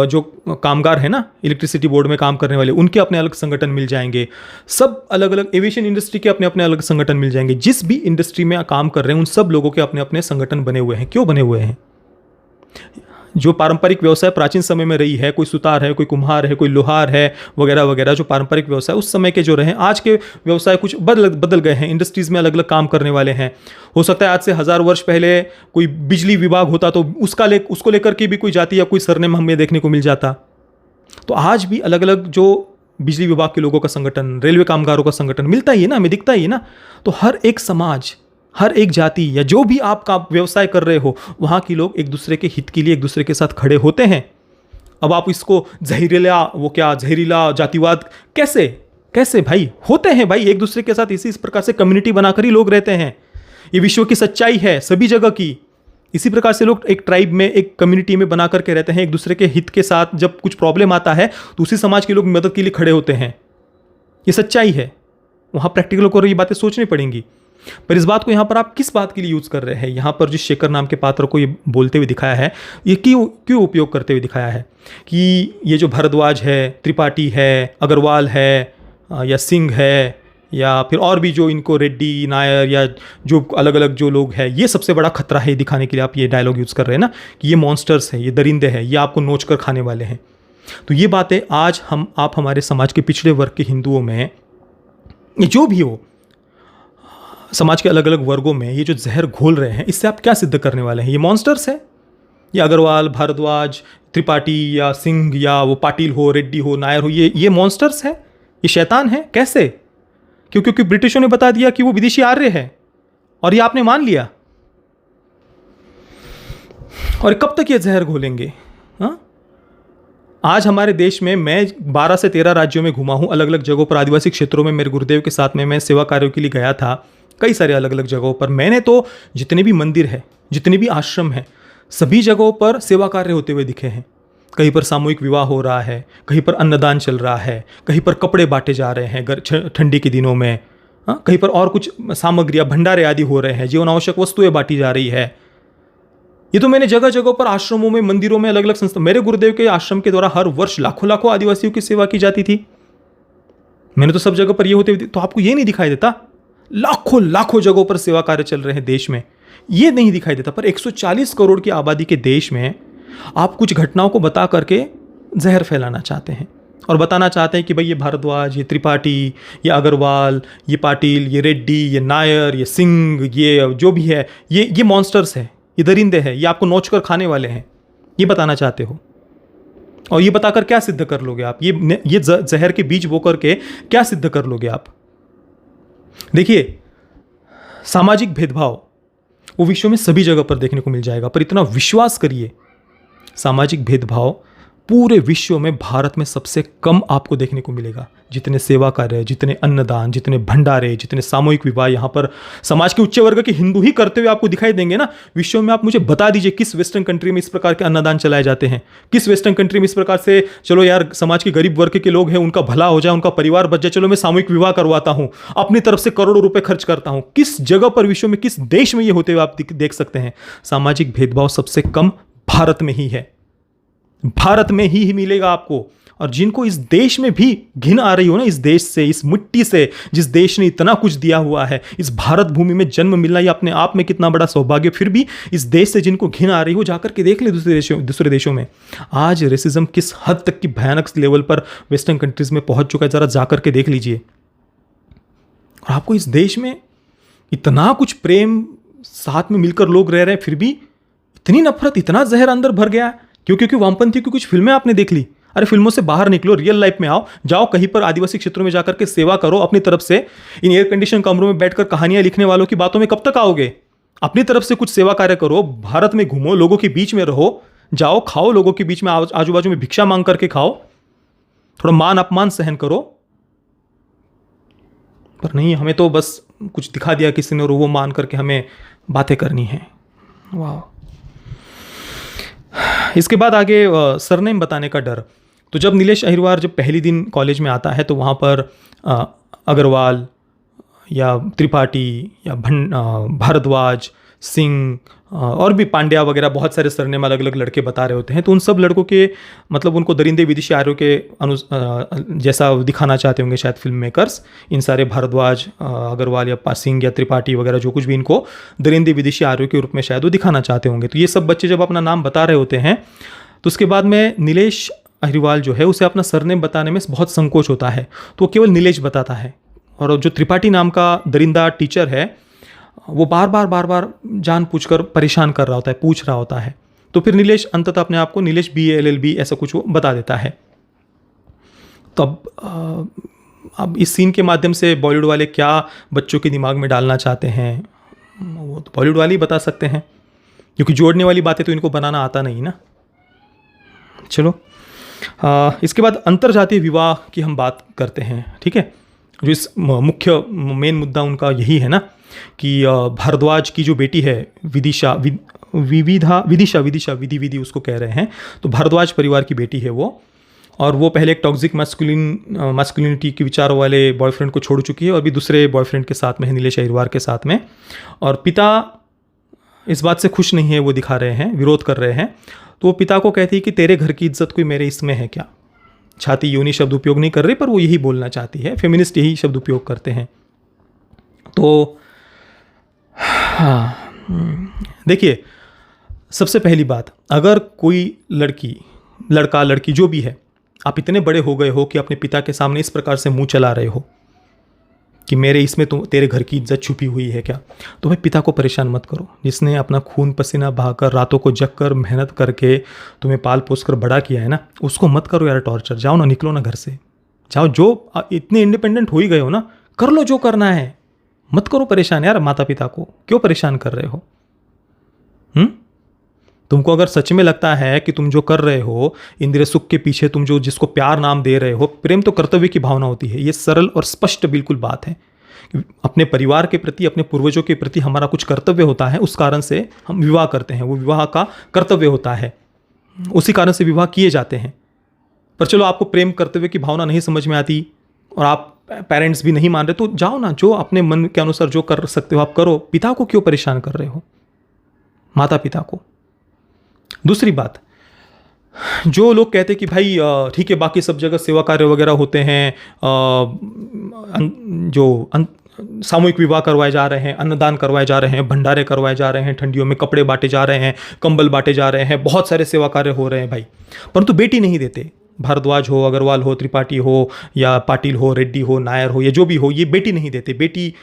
जो कामगार है ना, इलेक्ट्रिसिटी बोर्ड में काम करने वाले, उनके अपने अलग संगठन मिल जाएंगे। सब अलग अलग, एविएशन इंडस्ट्री के अपने अपने अलग संगठन मिल जाएंगे। जिस भी इंडस्ट्री में काम कर रहे हैं उन सब लोगों के अपने अपने संगठन बने हुए हैं। क्यों बने हुए हैं? जो पारंपरिक व्यवसाय प्राचीन समय में रही है, कोई सुतार है, कोई कुम्हार है, कोई लोहार है, वगैरह वगैरह, जो पारंपरिक व्यवसाय उस समय के जो रहे, आज के व्यवसाय कुछ बदल गए हैं, इंडस्ट्रीज़ में अलग अलग काम करने वाले हैं। हो सकता है आज से 1000 वर्ष पहले कोई बिजली विभाग होता तो उसको लेकर के भी कोई जाति या कोई सरनेम हमें देखने को मिल जाता। तो आज भी अलग अलग जो बिजली विभाग के लोगों का संगठन, रेलवे कामगारों का संगठन मिलता ही है ना, हमें दिखता ही है ना। तो हर एक समाज, हर एक जाति या जो भी आपका व्यवसाय कर रहे हो, वहाँ के लोग एक दूसरे के हित के लिए एक दूसरे के साथ खड़े होते हैं। अब आप इसको जहरीला जातिवाद कैसे भाई होते हैं भाई, एक दूसरे के साथ इस प्रकार से कम्युनिटी बनाकर ही लोग रहते हैं। ये विश्व की सच्चाई है सभी जगह की। इसी प्रकार से लोग एक ट्राइब में, एक कम्युनिटी में बना करके रहते हैं, एक दूसरे के हित के साथ। जब कुछ प्रॉब्लम आता है तो उसी समाज के लोग मदद के लिए खड़े होते हैं। ये सच्चाई है। वहाँ प्रैक्टिकल को ये बातें सोचनी पड़ेंगी। पर इस बात को यहाँ पर आप किस बात के लिए यूज़ कर रहे हैं? यहाँ पर जिस शेखर नाम के पात्र को ये बोलते हुए दिखाया है, ये क्यों उपयोग करते हुए दिखाया है कि ये जो भारद्वाज है, त्रिपाठी है, अग्रवाल है, या सिंह है, या फिर और भी जो इनको रेड्डी, नायर या जो अलग अलग जो लोग हैं, ये सबसे बड़ा खतरा है दिखाने के लिए आप ये डायलॉग यूज़ कर रहे हैं ना, कि ये मॉन्स्टर्स हैं, ये दरिंदे हैं, ये आपको नोच कर खाने वाले हैं। तो ये बातें आज आप हमारे समाज के पिछड़े वर्ग के हिंदुओं में, ये जो भी हो, समाज के अलग अलग वर्गों में ये जो जहर घोल रहे हैं, इससे आप क्या सिद्ध करने वाले हैं? ये मॉन्स्टर्स है? ये अग्रवाल, भारद्वाज, त्रिपाठी या सिंह या वो पाटिल हो, रेड्डी हो, नायर हो, ये मॉन्स्टर्स है? ये शैतान है? कैसे? क्योंकि ब्रिटिशों ने बता दिया कि वो विदेशी आर्य है और ये आपने मान लिया। और कब तक ये जहर घोलेंगे? हाँ, आज हमारे देश में मैं 12 से 13 राज्यों में घुमा हूँ, अलग अलग जगहों पर, आदिवासी क्षेत्रों में मेरे गुरुदेव के साथ में मैं सेवा कार्यों के लिए गया था, कई सारे अलग अलग जगहों पर। मैंने तो जितने भी मंदिर है, जितने भी आश्रम हैं, सभी जगहों पर सेवा कार्य होते हुए दिखे हैं। कहीं पर सामूहिक विवाह हो रहा है, कहीं पर अन्नदान चल रहा है, कहीं पर कपड़े बांटे जा रहे हैं ठंडी के दिनों में, कहीं पर और कुछ सामग्रियाँ, भंडारे आदि हो रहे हैं, जीवन आवश्यक वस्तुएं बांटी जा रही है। ये तो मैंने जगह जगह पर, आश्रमों में, मंदिरों में, अलग अलग संस्था, मेरे गुरुदेव के आश्रम के द्वारा हर वर्ष लाखों आदिवासियों की सेवा की जाती थी। मैंने तो सब जगह पर ये होते हुए, तो आपको ये नहीं दिखाई देता? लाखों जगहों पर सेवा कार्य चल रहे हैं देश में, ये नहीं दिखाई देता। पर 140 करोड़ की आबादी के देश में आप कुछ घटनाओं को बता करके जहर फैलाना चाहते हैं और बताना चाहते हैं कि भाई ये भारद्वाज, ये त्रिपाठी, ये अग्रवाल, ये पाटिल, ये रेड्डी, ये नायर, ये सिंह, ये जो भी है, ये मॉन्स्टर्स है, ये दरिंदे हैं, ये आपको नोच कर खाने वाले हैं, ये बताना चाहते हो। और ये बताकर क्या सिद्ध कर लोगे आप? ये जहर के बीज बो करके क्या सिद्ध कर लोगे आप? देखिए, सामाजिक भेदभाव वो विश्व में सभी जगह पर देखने को मिल जाएगा, पर इतना विश्वास करिए, सामाजिक भेदभाव पूरे विश्व में भारत में सबसे कम आपको देखने को मिलेगा। जितने सेवा कार्य, जितने अन्नदान, जितने भंडारे, जितने सामूहिक विवाह यहाँ पर समाज के उच्च वर्ग के हिंदू ही करते हुए आपको दिखाई देंगे ना विश्व में। आप मुझे बता दीजिए किस वेस्टर्न कंट्री में इस प्रकार के अन्नदान चलाए जाते हैं? किस वेस्टर्न कंट्री में इस प्रकार से, चलो यार समाज के गरीब वर्ग के लोग हैं, उनका भला हो जाए, उनका परिवार बच जाए, चलो मैं सामूहिक विवाह करवाता हूँ, अपनी तरफ से करोड़ों रुपए खर्च करता हूँ? किस जगह पर विश्व में, किस देश में ये होते हुए आप देख सकते हैं? सामाजिक भेदभाव सबसे कम भारत में ही है, भारत में ही मिलेगा आपको। और जिनको इस देश में भी घिन आ रही हो ना, इस देश से, इस मिट्टी से, जिस देश ने इतना कुछ दिया हुआ है, इस भारत भूमि में जन्म मिलना ये अपने आप में कितना बड़ा सौभाग्य, फिर भी इस देश से जिनको घिन आ रही हो, जाकर के देख ले दूसरे देशों में आज रेसिज्म किस हद तक की भयानक लेवल पर वेस्टर्न कंट्रीज में पहुंच चुका है, जरा जाकर के देख लीजिए। और आपको इस देश में इतना कुछ प्रेम, साथ में मिलकर लोग रह रहे हैं, फिर भी इतनी नफरत, इतना जहर अंदर भर गया है। क्योंकि वामपंथी की कुछ फिल्में आपने देख ली। अरे फिल्मों से बाहर निकलो, रियल लाइफ में आओ, जाओ कहीं पर आदिवासी क्षेत्रों में जाकर के सेवा करो अपनी तरफ से। इन एयर कंडीशन कमरों में बैठकर कहानियां लिखने वालों की बातों में कब तक आओगे? अपनी तरफ से कुछ सेवा कार्य करो, भारत में घूमो, लोगों के बीच में रहो, जाओ खाओ, लोगों के बीच में आजू बाजू में भिक्षा मांग करके खाओ, थोड़ा मान अपमान सहन करो। पर नहीं, हमें तो बस कुछ दिखा दिया किसी ने और वो मान करके हमें बातें करनी है। वाह। इसके बाद आगे सरनेम बताने का डर। तो जब नीलेश अहिरवार जब पहली दिन कॉलेज में आता है तो वहाँ पर अग्रवाल या त्रिपाठी या भारद्वाज, सिंह और भी पांड्या वगैरह बहुत सारे सरनेम अलग अलग लड़के बता रहे होते हैं। तो उन सब लड़कों के मतलब उनको दरिंदे विदेशी आर्यों के जैसा दिखाना चाहते होंगे शायद फिल्म मेकर्स। इन सारे भारद्वाज, अग्रवाल या सिंह या त्रिपाठी वगैरह जो कुछ भी, इनको दरिंदे विदेशी आर्यों के रूप में शायद वो दिखाना चाहते होंगे। तो ये सब बच्चे जब अपना नाम बता रहे होते हैं तो उसके बाद में नीलेश अहिरवाल जो है उसे अपना सरनेम बताने में बहुत संकोच होता है, तो वो केवल नीलेश बताता है। और जो त्रिपाठी नाम का दरिंदा टीचर है वो बार बार जानबूझकर परेशान कर रहा होता है, पूछ रहा होता है। तो फिर नीलेश अंततः अपने आप को नीलेश BA LLB ऐसा कुछ वो बता देता है। तो अब इस सीन के माध्यम से बॉलीवुड वाले क्या बच्चों के दिमाग में डालना चाहते हैं वो तो बॉलीवुड वाले ही बता सकते हैं, क्योंकि जोड़ने वाली बातें तो इनको बनाना आता नहीं ना। चलो इसके बाद अंतरजातीय विवाह की हम बात करते हैं, ठीक है। जो इस मुख्य मेन मुद्दा उनका यही है ना कि भारद्वाज की जो बेटी है विदिशा, विधि उसको कह रहे हैं। तो भारद्वाज परिवार की बेटी है वो, और वो पहले एक टॉक्सिक मैस्कुलिनिटी के विचारों वाले बॉयफ्रेंड को छोड़ चुकी है और भी दूसरे बॉयफ्रेंड के साथ में है, नीलेश अहिरवार के साथ में। और पिता इस बात से खुश नहीं है, वो दिखा रहे हैं, विरोध कर रहे हैं। तो वो पिता को कहती है कि तेरे घर की इज्जत कोई मेरे इसमें है क्या। छाती योनि शब्द उपयोग नहीं कर रही, पर वो यही बोलना चाहती है। फेमिनिस्ट यही शब्द उपयोग करते हैं। तो हाँ, देखिए, सबसे पहली बात, अगर कोई लड़का लड़की जो भी है, आप इतने बड़े हो गए हो कि अपने पिता के सामने इस प्रकार से मुंह चला रहे हो कि मेरे इसमें तो तेरे घर की इज्जत छुपी हुई है क्या, तो भाई पिता को परेशान मत करो। जिसने अपना खून पसीना बहाकर, रातों को जग कर, मेहनत करके तुम्हें पाल पोस कर बड़ा किया है ना, उसको मत करो यार टॉर्चर। जाओ ना, निकलो ना घर से, जाओ। जो इतने इंडिपेंडेंट हो ही गए हो ना, कर लो जो करना है, मत करो परेशान यार माता पिता को। क्यों परेशान कर रहे हो? तुमको अगर सच में लगता है कि तुम जो कर रहे हो इंद्रिय सुख के पीछे, तुम जो जिसको प्यार नाम दे रहे हो, प्रेम तो कर्तव्य की भावना होती है। ये सरल और स्पष्ट बिल्कुल बात है। अपने परिवार के प्रति, अपने पूर्वजों के प्रति हमारा कुछ कर्तव्य होता है, उस कारण से हम विवाह करते हैं। वो विवाह का कर्तव्य होता है, उसी कारण से विवाह किए जाते हैं। पर चलो, आपको प्रेम कर्तव्य की भावना नहीं समझ में आती और आप पेरेंट्स भी नहीं मान रहे, तो जाओ ना, जो अपने मन के अनुसार जो कर सकते हो आप करो। पिता को क्यों परेशान कर रहे हो, माता पिता को? दूसरी बात, जो लोग कहते हैं कि भाई ठीक है, बाकी सब जगह सेवा कार्य वगैरह होते हैं, जो सामूहिक विवाह करवाए जा रहे हैं, अन्नदान करवाए जा रहे हैं, भंडारे करवाए जा रहे हैं, ठंडियों में कपड़े बांटे जा रहे हैं, कंबल बांटे जा रहे हैं, बहुत सारे सेवा कार्य हो रहे हैं भाई, परंतु बेटी नहीं देते। भारद्वाज हो, अग्रवाल हो, त्रिपाठी हो, या पाटिल हो, रेड्डी हो, नायर हो, या जो भी हो, ये बेटी नहीं देते। बेटी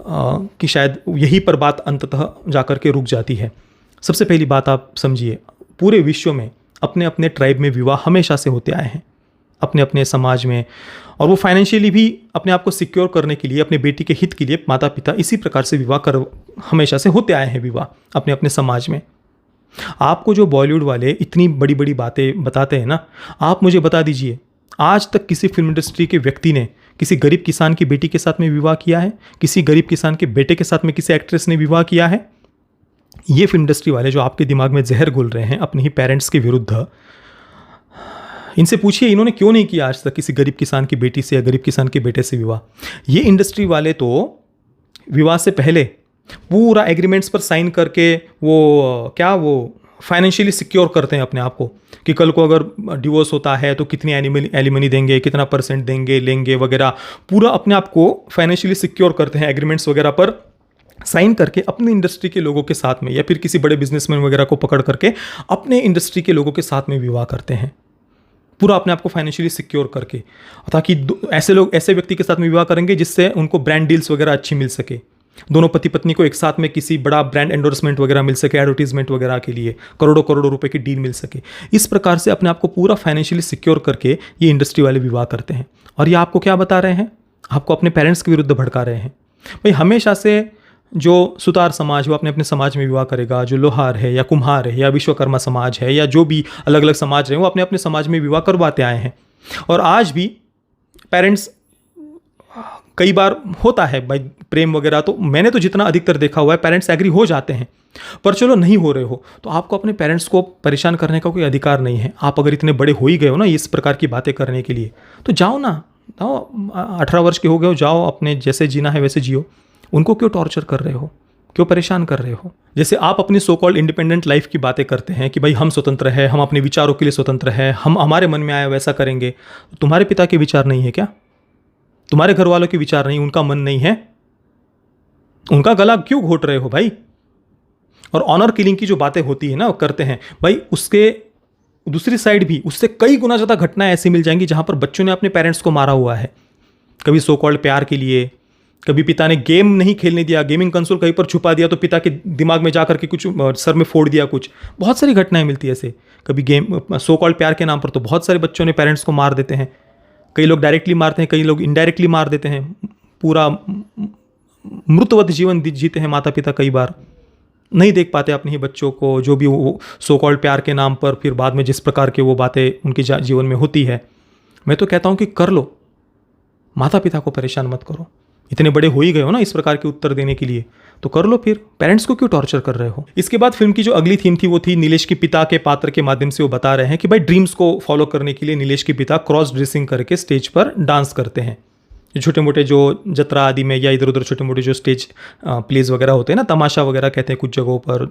की शायद यहीं पर बात अंततः जाकर के रुक जाती है। सबसे पहली बात आप समझिए, पूरे विश्व में अपने अपने ट्राइब में विवाह हमेशा से होते आए हैं, अपने अपने समाज में। और वो फाइनेंशियली भी अपने आप को सिक्योर करने के लिए, अपने बेटी के हित के लिए माता पिता इसी प्रकार से विवाह हमेशा से होते आए हैं, विवाह अपने अपने समाज में। आपको जो बॉलीवुड वाले इतनी बड़ी बड़ी बातें बताते हैं ना, आप मुझे बता दीजिए, आज तक किसी फिल्म इंडस्ट्री के व्यक्ति ने किसी गरीब किसान की बेटी के साथ में विवाह किया है? किसी गरीब किसान के बेटे के साथ में किसी एक्ट्रेस ने विवाह किया है? ये फिल्म इंडस्ट्री वाले जो आपके दिमाग में जहर घोल रहे हैं अपने ही पेरेंट्स के विरुद्ध, इनसे पूछिए इन्होंने क्यों नहीं किया आज तक किसी गरीब किसान की बेटी से या गरीब किसान के बेटे से विवाह। ये इंडस्ट्री वाले तो विवाह से पहले पूरा एग्रीमेंट्स पर साइन करके वो फाइनेंशियली सिक्योर करते हैं अपने आप को, कि कल को अगर डिवोर्स होता है तो कितनी एलिमनी देंगे, कितना % देंगे, लेंगे वगैरह। पूरा अपने आप को फाइनेंशियली सिक्योर करते हैं एग्रीमेंट्स वगैरह पर साइन करके, अपनी इंडस्ट्री के लोगों के साथ में, या फिर किसी बड़े बिजनेसमैन वगैरह को पकड़ करके अपने इंडस्ट्री के लोगों के साथ में विवाह करते हैं, पूरा अपने आप को फाइनेंशियली सिक्योर करके, ताकि ऐसे व्यक्ति के साथ में विवाह करेंगे जिससे उनको ब्रांड डील्स वगैरह अच्छी मिल सके, दोनों पति पत्नी को एक साथ में किसी बड़ा ब्रांड एंडोर्समेंट वगैरह मिल सके, एडवर्टीजमेंट वगैरह के लिए करोड़ों करोड़ों रुपए की डील मिल सके। इस प्रकार से अपने आप को पूरा फाइनेंशियली सिक्योर करके ये इंडस्ट्री वाले विवाह करते हैं। और ये आपको क्या बता रहे हैं? आपको अपने पेरेंट्स के विरुद्ध भड़का रहे हैं। भाई हमेशा से जो सुतार समाज वो अपने अपने समाज में विवाह करेगा, जो लोहार है या कुम्हार है या विश्वकर्मा समाज है या जो भी अलग अलग समाज रहे वो अपने अपने समाज में विवाह करवाते आए हैं। और आज भी पेरेंट्स, कई बार होता है भाई प्रेम वगैरह, तो मैंने तो जितना अधिकतर देखा हुआ है पेरेंट्स एग्री हो जाते हैं। पर चलो नहीं हो रहे हो तो आपको अपने पेरेंट्स को परेशान करने का कोई अधिकार नहीं है। आप अगर इतने बड़े हो ही गए हो ना इस प्रकार की बातें करने के लिए, तो जाओ ना, जाओ, 18 वर्ष के हो गए हो, जाओ, अपने जैसे जीना है वैसे जियो। उनको क्यों टॉर्चर कर रहे हो? क्यों परेशान कर रहे हो? जैसे आप अपनी सो कॉल्ड इंडिपेंडेंट लाइफ की बातें करते हैं कि भाई हम स्वतंत्र हैं, हम अपने विचारों के लिए स्वतंत्र हैं, हम हमारे मन में आया वैसा करेंगे। तुम्हारे पिता के विचार नहीं है क्या? तुम्हारे घर वालों के विचार नहीं, उनका मन नहीं है? उनका गला क्यों घोट रहे हो भाई? और ऑनर किलिंग की जो बातें होती है ना, वो करते हैं भाई, उसके दूसरी साइड भी उससे कई गुना ज़्यादा घटनाएं ऐसी मिल जाएंगी जहां पर बच्चों ने अपने पेरेंट्स को मारा हुआ है। कभी सो कॉल्ड प्यार के लिए, कभी पिता ने गेम नहीं खेलने दिया, गेमिंग कंसोल कहीं पर छुपा दिया तो पिता के दिमाग में जाकर के कुछ सर में फोड़ दिया कुछ। बहुत सारी घटनाएं मिलती है ऐसे। कभी गेम सो कॉल्ड प्यार के नाम पर तो बहुत सारे बच्चों ने पेरेंट्स को मार देते हैं। कई लोग डायरेक्टली मारते हैं, कई लोग इनडायरेक्टली मार देते हैं। पूरा मृतवत जीवन जीते हैं माता पिता, कई बार नहीं देख पाते अपने ही बच्चों को, जो भी वो सो कॉल्ड प्यार के नाम पर फिर बाद में जिस प्रकार के वो बातें उनके जीवन में होती है। मैं तो कहता हूँ कि कर लो, माता पिता को परेशान मत करो। इतने बड़े हो ही गए हो ना इस प्रकार के उत्तर देने के लिए, तो कर लो फिर। पेरेंट्स को क्यों टॉर्चर कर रहे हो? इसके बाद फिल्म की जो अगली थीम थी वो थी नीलेश के पिता के पात्र के माध्यम से वो बता रहे हैं कि भाई ड्रीम्स को फॉलो करने के लिए नीलेश के पिता क्रॉस ड्रेसिंग करके स्टेज पर डांस करते हैं। छोटे मोटे जो जत्रा आदि में या इधर उधर छोटे मोटे जो स्टेज प्लेज वगैरह होते हैं ना, तमाशा वगैरह कहते हैं कुछ जगहों पर,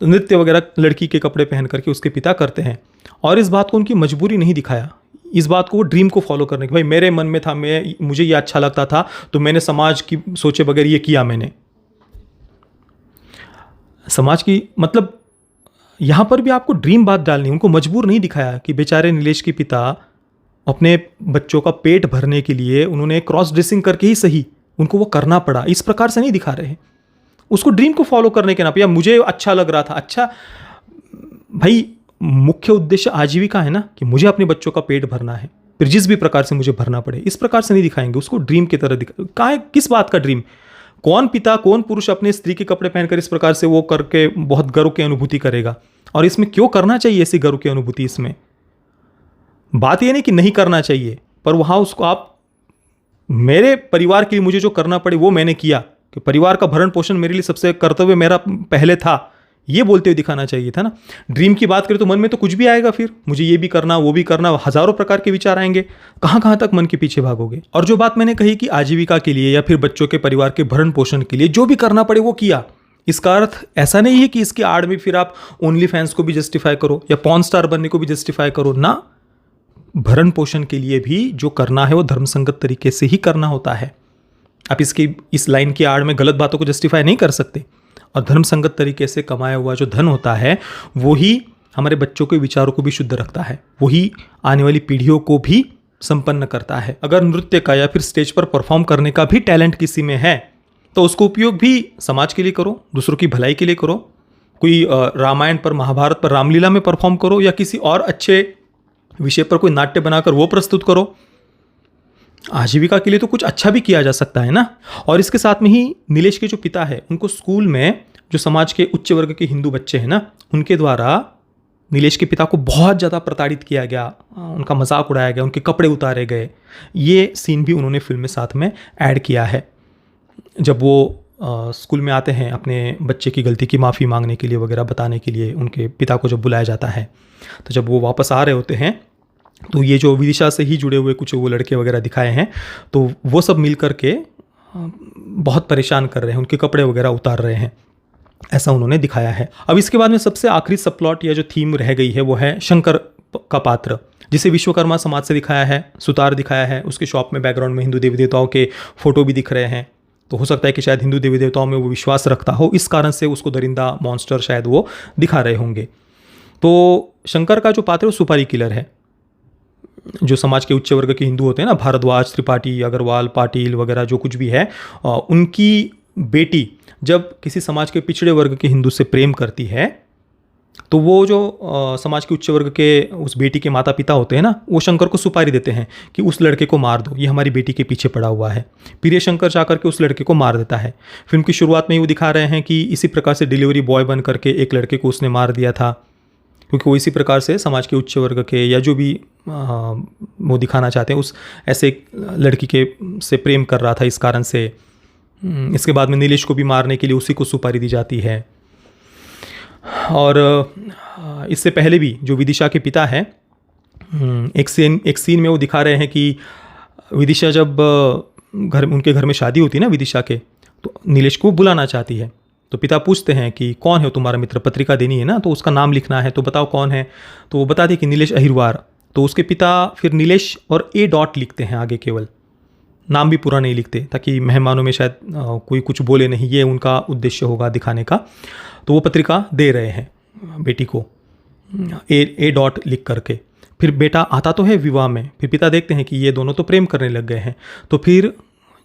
तो नृत्य वगैरह लड़की के कपड़े पहन करके उसके पिता करते हैं। और इस बात को उनकी मजबूरी नहीं दिखाया, इस बात को वो ड्रीम को फॉलो करने की, भाई मेरे मन में था, मुझे ये अच्छा लगता था तो मैंने समाज की सोचे बगैर ये किया। मैंने समाज की मतलब यहाँ पर भी आपको ड्रीम बात डालनी, उनको मजबूर नहीं दिखाया कि बेचारे नीलेश के पिता अपने बच्चों का पेट भरने के लिए उन्होंने क्रॉस ड्रेसिंग करके ही सही उनको वो करना पड़ा, इस प्रकार से नहीं दिखा रहे। उसको ड्रीम को फॉलो करने के नाम पे, या मुझे अच्छा लग रहा था, अच्छा भाई मुख्य उद्देश्य आजीविका है ना, कि मुझे अपने बच्चों का पेट भरना है, फिर जिस भी प्रकार से मुझे भरना पड़े, इस प्रकार से नहीं दिखाएंगे उसको ड्रीम की तरह कहाँ, किस बात का ड्रीम? कौन पिता कौन पुरुष अपने स्त्री के कपड़े पहनकर इस प्रकार से वो करके बहुत गर्व की अनुभूति करेगा? और इसमें क्यों करना चाहिए ऐसी गर्व की अनुभूति? इसमें बात यह नहीं कि नहीं करना चाहिए, पर वहाँ उसको आप, मेरे परिवार के लिए मुझे जो करना पड़े वो मैंने किया, कि परिवार का भरण पोषण मेरे लिए सबसे कर्तव्य मेरा पहले था, ये बोलते हुए दिखाना चाहिए था ना। ड्रीम की बात करें तो मन में तो कुछ भी आएगा, फिर मुझे ये भी करना वो भी करना, हजारों प्रकार के विचार आएंगे, कहाँ कहाँ तक मन के पीछे भागोगे? और जो बात मैंने कही कि आजीविका के लिए या फिर बच्चों के परिवार के भरण पोषण के लिए जो भी करना पड़े वो किया, इसका अर्थ ऐसा नहीं है कि इसकी आड़ में फिर आप ओनली फैंस को भी जस्टिफाई करो या पॉर्न स्टार बनने को भी जस्टिफाई करो ना। भरण पोषण के लिए भी जो करना है वो धर्मसंगत तरीके से ही करना होता है। आप इस लाइन की आड़ में गलत बातों को जस्टिफाई नहीं कर सकते। और धर्मसंगत तरीके से कमाया हुआ जो धन होता है वही हमारे बच्चों के विचारों को भी शुद्ध रखता है, वही आने वाली पीढ़ियों को भी संपन्न करता है। अगर नृत्य का या फिर स्टेज पर परफॉर्म करने का भी टैलेंट किसी में है तो उसको उपयोग भी समाज के लिए करो, दूसरों की भलाई के लिए करो। कोई रामायण पर, महाभारत पर, रामलीला में परफॉर्म करो, या किसी और अच्छे विषय पर कोई नाट्य बनाकर वो प्रस्तुत करो। आजीविका के लिए तो कुछ अच्छा भी किया जा सकता है ना। और इसके साथ में ही नीलेश के जो पिता है उनको स्कूल में जो समाज के उच्च वर्ग के हिंदू बच्चे हैं ना, उनके द्वारा नीलेश के पिता को बहुत ज़्यादा प्रताड़ित किया गया, उनका मजाक उड़ाया गया, उनके कपड़े उतारे गए। ये सीन भी उन्होंने फिल्म में साथ में ऐड किया है। जब वो स्कूल में आते हैं अपने बच्चे की गलती की माफ़ी मांगने के लिए वगैरह बताने के लिए, उनके पिता को जब बुलाया जाता है, तो जब वो वापस आ रहे होते हैं तो ये जो विदिशा से ही जुड़े हुए कुछ वो लड़के वगैरह दिखाए हैं, तो वो सब मिल कर के बहुत परेशान कर रहे हैं, उनके कपड़े वगैरह उतार रहे हैं, ऐसा उन्होंने दिखाया है। अब इसके बाद में सबसे आखिरी सब प्लॉट या जो थीम रह गई है वो है शंकर का पात्र, जिसे विश्वकर्मा समाज से दिखाया है, सुतार दिखाया है। उसके शॉप में बैकग्राउंड में हिंदू देवी देवताओं के फोटो भी दिख रहे हैं, तो हो सकता है कि शायद हिंदू देवी देवताओं में वो विश्वास रखता हो, इस कारण से उसको दरिंदा मॉन्स्टर शायद वो दिखा रहे होंगे। तो शंकर का जो पात्र है वो सुपारी किलर है। जो समाज के उच्च वर्ग के हिंदू होते हैं ना, भारद्वाज, त्रिपाठी, अग्रवाल, पाटिल वगैरह जो कुछ भी है, उनकी बेटी जब किसी समाज के पिछड़े वर्ग के हिंदू से प्रेम करती है तो वो जो समाज के उच्च वर्ग के उस बेटी के माता पिता होते हैं ना, वो शंकर को सुपारी देते हैं कि उस लड़के को मार दो, ये हमारी बेटी के पीछे पड़ा हुआ है। फिर ये शंकर जाकर के उस लड़के को मार देता है। फिल्म की शुरुआत में ही वो दिखा रहे हैं कि इसी प्रकार से डिलीवरी बॉय बन करके एक लड़के को उसने मार दिया था, क्योंकि वो इसी प्रकार से समाज के उच्च वर्ग के या जो भी वो दिखाना चाहते हैं उस ऐसे लड़की के से प्रेम कर रहा था, इस कारण से। इसके बाद में नीलेश को भी मारने के लिए उसी को सुपारी दी जाती है। और इससे पहले भी जो विदिशा के पिता हैं, एक सीन में वो दिखा रहे हैं कि विदिशा जब उनके घर में शादी होती है ना विदिशा के, तो नीलेश को बुलाना चाहती है। तो पिता पूछते हैं कि कौन है तुम्हारा मित्र, पत्रिका देनी है ना, तो उसका नाम लिखना है, तो बताओ कौन है। तो वो बताते कि नीलेश अहिरवार। तो उसके पिता फिर नीलेश और ए डॉट लिखते हैं आगे, केवल नाम भी पूरा नहीं लिखते, ताकि मेहमानों में शायद कोई कुछ बोले नहीं, ये उनका उद्देश्य होगा दिखाने का। तो वो पत्रिका दे रहे हैं बेटी को ए डॉट लिख करके। फिर बेटा आता तो है विवाह में, फिर पिता देखते हैं कि ये दोनों तो प्रेम करने लग गए हैं। तो फिर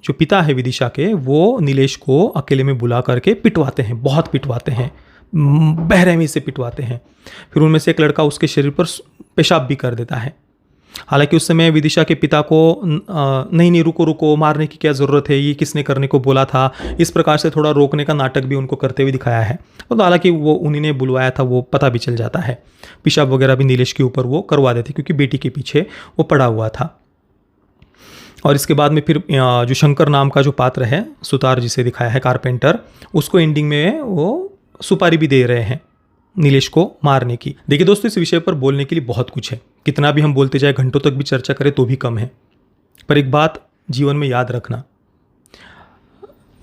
जो पिता है विदिशा के, वो नीलेश को अकेले में बुला करके पिटवाते हैं, बहुत पिटवाते हैं, बेरहमी से पिटवाते हैं। फिर उनमें से एक लड़का उसके शरीर पर पेशाब भी कर देता है। हालांकि उस समय विदिशा के पिता को नहीं नहीं रुको रुको, मारने की क्या ज़रूरत है, ये किसने करने को बोला था, इस प्रकार से थोड़ा रोकने का नाटक भी उनको करते हुए दिखाया है। तो हालांकि वो उन्हीं ने बुलवाया था, वो पता भी चल जाता है। पेशाब वगैरह भी नीलेश के ऊपर वो करवा देते, क्योंकि बेटी के पीछे वो पड़ा हुआ था। और इसके बाद में फिर जो शंकर नाम का जो पात्र है, सुतार जिसे दिखाया है, कारपेंटर, उसको एंडिंग में वो सुपारी भी दे रहे हैं नीलेश को मारने की। देखिए दोस्तों, इस विषय पर बोलने के लिए बहुत कुछ है, कितना भी हम बोलते जाए, घंटों तक भी चर्चा करें तो भी कम है। पर एक बात जीवन में याद रखना,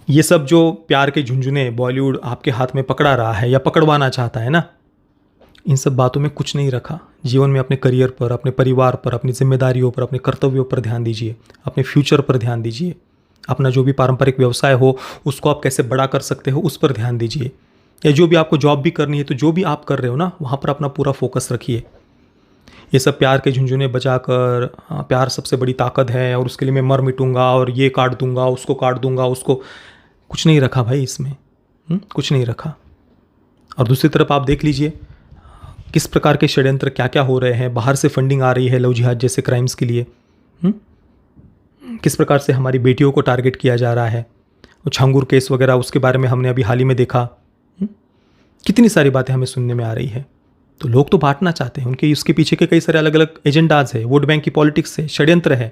ये सब जो प्यार के झुंझुने बॉलीवुड आपके हाथ में पकड़ा रहा है या पकड़वाना चाहता है ना, इन सब बातों में कुछ नहीं रखा। जीवन में अपने करियर पर, अपने परिवार पर, अपनी जिम्मेदारियों पर, अपने कर्तव्यों पर ध्यान दीजिए, अपने फ्यूचर पर ध्यान दीजिए। अपना जो भी पारंपरिक व्यवसाय हो उसको आप कैसे बड़ा कर सकते हो, उस पर ध्यान दीजिए। या जो भी आपको जॉब भी करनी है, तो जो भी आप कर रहे हो ना, वहाँ पर अपना पूरा फोकस रखिए। ये सब प्यार के झुंझुने बजाकर, प्यार सबसे बड़ी ताकत है और उसके लिए मैं मर मिटूंगा और ये काट दूंगा, उसको काट दूंगा, उसको, कुछ नहीं रखा भाई इसमें, कुछ नहीं रखा। और दूसरी तरफ आप देख लीजिए किस प्रकार के षड्यंत्र क्या क्या हो रहे हैं। बाहर से फंडिंग आ रही है लव जिहाद जैसे क्राइम्स के लिए। किस प्रकार से हमारी बेटियों को टारगेट किया जा रहा है। वो छांगुर केस वगैरह, उसके बारे में हमने अभी हाल ही में देखा। कितनी सारी बातें हमें सुनने में आ रही है। तो लोग तो बांटना चाहते हैं, उनके उसके पीछे के कई सारे अलग अलग एजेंडाज है, वोट बैंक की पॉलिटिक्स है, षड्यंत्र है।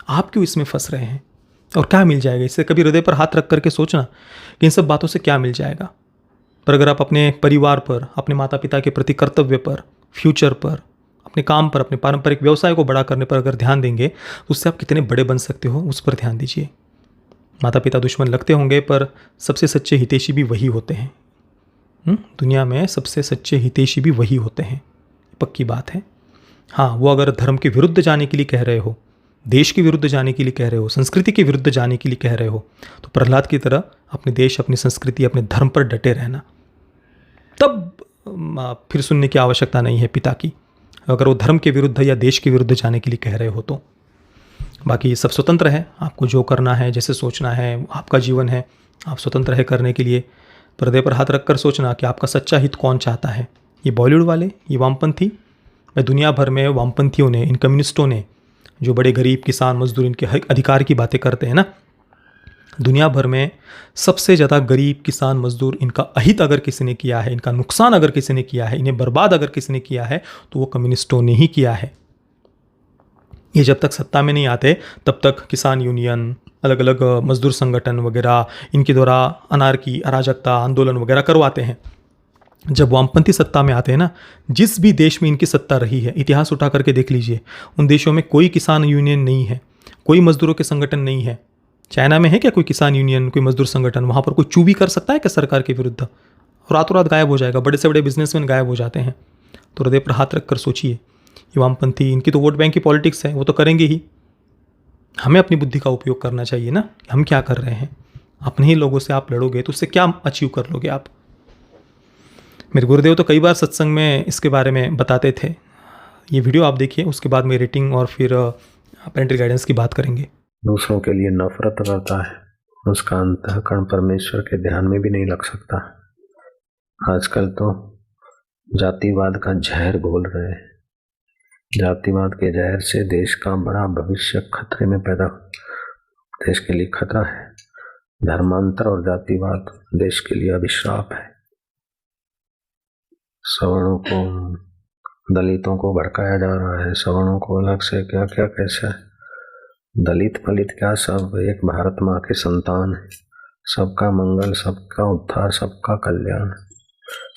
आप क्यों इसमें फंस रहे हैं और क्या मिल जाएगा इससे? कभी हृदय पर हाथ रख करके सोचना कि इन सब बातों से क्या मिल जाएगा। पर अगर आप अपने परिवार पर, अपने माता पिता के प्रति कर्तव्य पर, फ्यूचर पर, अपने काम पर, अपने पारंपरिक व्यवसाय को बड़ा करने पर अगर ध्यान देंगे, तो उससे आप कितने बड़े बन सकते हो, उस पर ध्यान दीजिए। माता पिता दुश्मन लगते होंगे, पर सबसे सच्चे हितैषी भी वही होते हैं। दुनिया में सबसे सच्चे हितैषी भी वही होते हैं, पक्की बात है। हाँ, वो अगर धर्म के विरुद्ध जाने के लिए कह रहे हो, देश के विरुद्ध जाने के लिए कह रहे हो, संस्कृति के विरुद्ध जाने के लिए कह रहे हो, तो प्रहलाद की तरह अपने देश, अपनी संस्कृति, अपने धर्म पर डटे रहना। तब फिर सुनने की आवश्यकता नहीं है पिता की, अगर वो धर्म के विरुद्ध या देश के विरुद्ध जाने के लिए कह रहे हो तो। बाकी सब स्वतंत्र है, आपको जो करना है, जैसे सोचना है, आपका जीवन है, आप स्वतंत्र है करने के लिए। पर्दे पर हाथ रखकर सोचना कि आपका सच्चा हित कौन चाहता है। ये बॉलीवुड वाले, ये वामपंथी, मैं दुनिया भर में वामपंथियों ने, इन कम्युनिस्टों ने, जो बड़े गरीब किसान मजदूर इनके अधिकार की बातें करते हैं ना, दुनिया भर में सबसे ज़्यादा गरीब किसान मजदूर इनका अहित अगर किसी ने किया है, इनका नुकसान अगर किसी ने किया है, इन्हें बर्बाद अगर किसी ने किया है, तो वो कम्युनिस्टों ने ही किया है। ये जब तक सत्ता में नहीं आते तब तक किसान यूनियन, अलग अलग मजदूर संगठन वगैरह, इनके द्वारा अनारकी, अराजकता, आंदोलन वगैरह करवाते हैं। जब वामपंथी सत्ता में आते हैं ना, जिस भी देश में इनकी सत्ता रही है, इतिहास उठा करके देख लीजिए, उन देशों में कोई किसान यूनियन नहीं है, कोई मजदूरों के संगठन नहीं है। चाइना में है क्या कोई किसान यूनियन, कोई मजदूर संगठन? वहाँ पर कोई चू भी कर सकता है क्या सरकार के विरुद्ध? रातों रात गायब हो जाएगा, बड़े से बड़े बिजनेसमैन गायब हो जाते हैं। तो हृदय पर हाथ रख कर सोचिए, ये वामपंथी, इनकी तो वोट बैंक की पॉलिटिक्स है, वो तो करेंगे ही। हमें अपनी बुद्धि का उपयोग करना चाहिए ना, हम क्या कर रहे हैं। अपने ही लोगों से आप लड़ोगे तो उससे क्या अचीव कर लोगे आप? मेरे गुरुदेव तो कई बार सत्संग में इसके बारे में बताते थे। ये वीडियो आप देखिए, उसके बाद में रेटिंग और फिर पेरेंटल गाइडेंस की बात करेंगे। दूसरों के लिए नफरत करता है, उसका अंतःकरण परमेश्वर के ध्यान में भी नहीं लग सकता। आजकल तो जातिवाद का जहर घोल रहे हैं। जातिवाद के जहर से देश का बड़ा भविष्य खतरे में पैदा, देश के लिए खतरा है। धर्मांतर और जातिवाद देश के लिए अभिशाप है। सवर्णों को, दलितों को भड़काया जा रहा है, सवर्णों को अलग से क्या क्या कैसा है। दलित फलित क्या, सब एक भारत माँ के संतान है। सबका मंगल, सबका उद्धार, सबका कल्याण।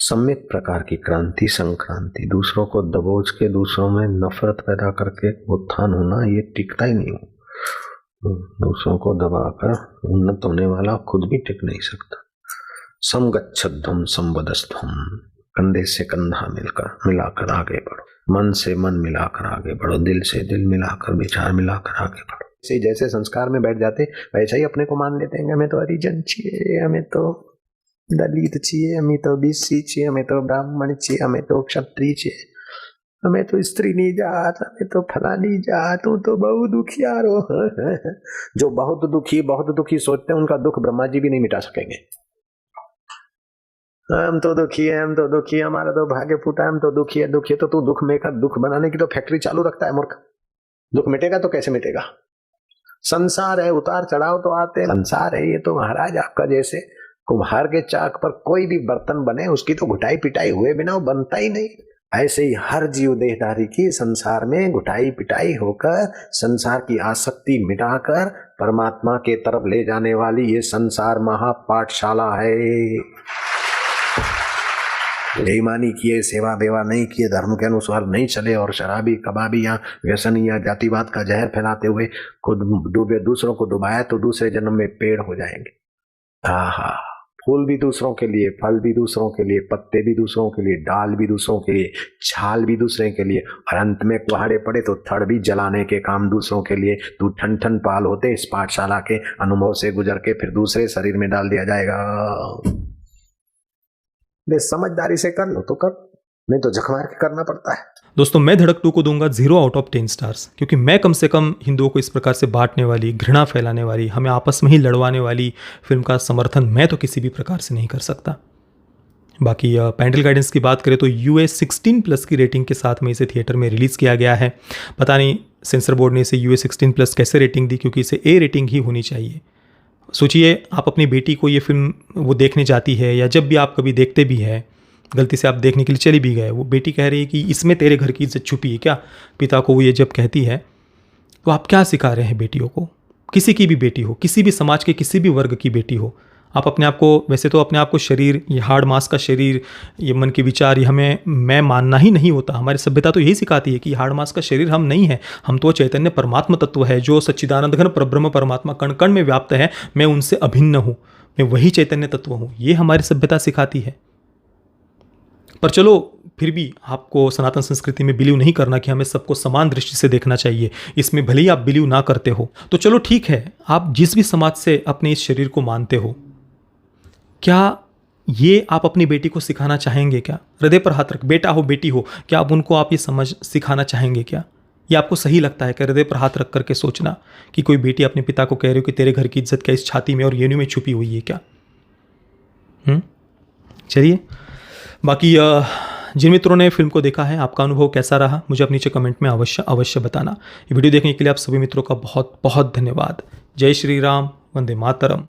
सम्यक प्रकार की क्रांति, संक्रांति, दूसरों को दबोच के दूसरों में नफरत पैदा करके उत्थान होना, ये टिकता ही नहीं हो। दूसरों को दबाकर उन्नत होने वाला खुद भी टिक नहीं सकता। समगच्छध्वम संवदस्थम, कंधे से कंधा मिलाकर आगे बढ़ो, मन से मन मिलाकर आगे बढ़ो, दिल से दिल मिलाकर, विचार मिलाकर आगे बढ़ो। जैसे संस्कार में बैठ जाते वैसे ही अपने को मान लेते हैं, हमें तो हरिजन चाहिए, हमें तो दलित चाहिए, हमें तो बीसी चाहिए, हमें तो ब्राह्मण चाहिए, हमें तो क्षत्रिय चाहिए, हमें तो स्त्री नहीं जात, हमें तो फलानी जात, तू तो बहुत दुखियार हो। जो बहुत दुखी सोचते हैं उनका दुख ब्रह्मा जी भी नहीं मिटा सकेंगे। हम तो दुखी है, हम तो दुखी है, हमारा तो भाग्य फूटा, हम तो दुखी है। तो तू दुख में का दुख बनाने की तो फैक्ट्री चालू रखता है मूर्ख। दुख मिटेगा तो कैसे मिटेगा? संसार है, उतार चढ़ाव तो आते हैं। संसार है ये तो महाराज, आपका जैसे कुम्हार के चाक पर कोई भी बर्तन बने उसकी तो घुटाई पिटाई हुए बिना वो बनता ही नहीं। ऐसे ही हर जीव देहधारी की संसार में घुटाई पिटाई होकर संसार की आसक्ति मिटाकर परमात्मा के तरफ ले जाने वाली ये संसार महापाठशाला है। बेईमानी किए, सेवा बेवा नहीं किए, धर्म के अनुसार नहीं चले और शराबी कबाबी या व्यसनी या जातिवाद का जहर फैलाते हुए खुद डूबे, दूसरों को डुबाया तो दूसरे जन्म में पेड़ हो जाएंगे। आहा, फूल भी दूसरों के लिए, फल भी दूसरों के लिए, पत्ते भी दूसरों के लिए, डाल भी दूसरों के लिए, छाल भी दूसरे के लिए, और अंत में कुहाड़े पड़े तो थड़ भी जलाने के काम दूसरों के लिए। तू ठन ठन पाल होते इस पाठशाला के अनुभव से गुजर के फिर दूसरे शरीर में डाल दिया जाएगा। बे समझदारी से कर लो तो कर, नहीं तो झक मार के करना पड़ता है। दोस्तों, मैं धड़क 2 को दूंगा 0 आउट ऑफ 10 स्टार्स, क्योंकि मैं कम से कम हिंदुओं को इस प्रकार से बांटने वाली, घृणा फैलाने वाली, हमें आपस में ही लड़वाने वाली फिल्म का समर्थन मैं तो किसी भी प्रकार से नहीं कर सकता। बाकी पेरेंटल गाइडेंस की बात करें तो US 16+ की रेटिंग के साथ में इसे थिएटर में रिलीज़ किया गया है। पता नहीं सेंसर बोर्ड ने इसे US 16+ कैसे रेटिंग दी, क्योंकि इसे A रेटिंग ही होनी चाहिए। सोचिए, आप अपनी बेटी को ये फिल्म वो देखने जाती है, या जब भी आप कभी देखते भी है, गलती से आप देखने के लिए चली भी गए, वो बेटी कह रही है कि इसमें तेरे घर की इज्जत छुपी है क्या, पिता को वो ये जब कहती है, तो आप क्या सिखा रहे हैं बेटियों को? किसी की भी बेटी हो, किसी भी समाज के किसी भी वर्ग की बेटी हो, आप अपने आप को, वैसे तो अपने आप को शरीर, ये हार्ड मास का शरीर, ये मन के विचार, ये हमें मैं मानना ही नहीं होता। हमारी सभ्यता तो यही सिखाती है कि हार्ड मास का शरीर हम नहीं है, हम तो चैतन्य परमात्मा तत्व है जो सच्चिदानंद घन परब्रह्म परमात्मा कण कण में व्याप्त है। मैं उनसे अभिन्न हूँ, मैं वही चैतन्य तत्व हूँ, ये हमारी सभ्यता सिखाती है। पर चलो, फिर भी आपको सनातन संस्कृति में बिलीव नहीं करना कि हमें सबको समान दृष्टि से देखना चाहिए, इसमें भले ही आप बिलीव ना करते हो तो चलो ठीक है, आप जिस भी समाज से अपने इस शरीर को मानते हो, क्या ये आप अपनी बेटी को सिखाना चाहेंगे क्या? हृदय पर हाथ रख, बेटा हो बेटी हो, क्या आप उनको आप ये समझ सिखाना चाहेंगे क्या? ये आपको सही लगता है कि हृदय पर हाथ रख करके सोचना कि कोई बेटी अपने पिता को कह रही हो कि तेरे घर की इज्जत क्या इस छाती में और योनि में छुपी हुई है क्या? चलिए, बाकी जिन मित्रों ने फिल्म को देखा है, आपका अनुभव कैसा रहा मुझे अपने नीचे कमेंट में अवश्य बताना। ये वीडियो देखने के लिए आप सभी मित्रों का बहुत बहुत धन्यवाद। जय श्री राम, वंदे मातरम।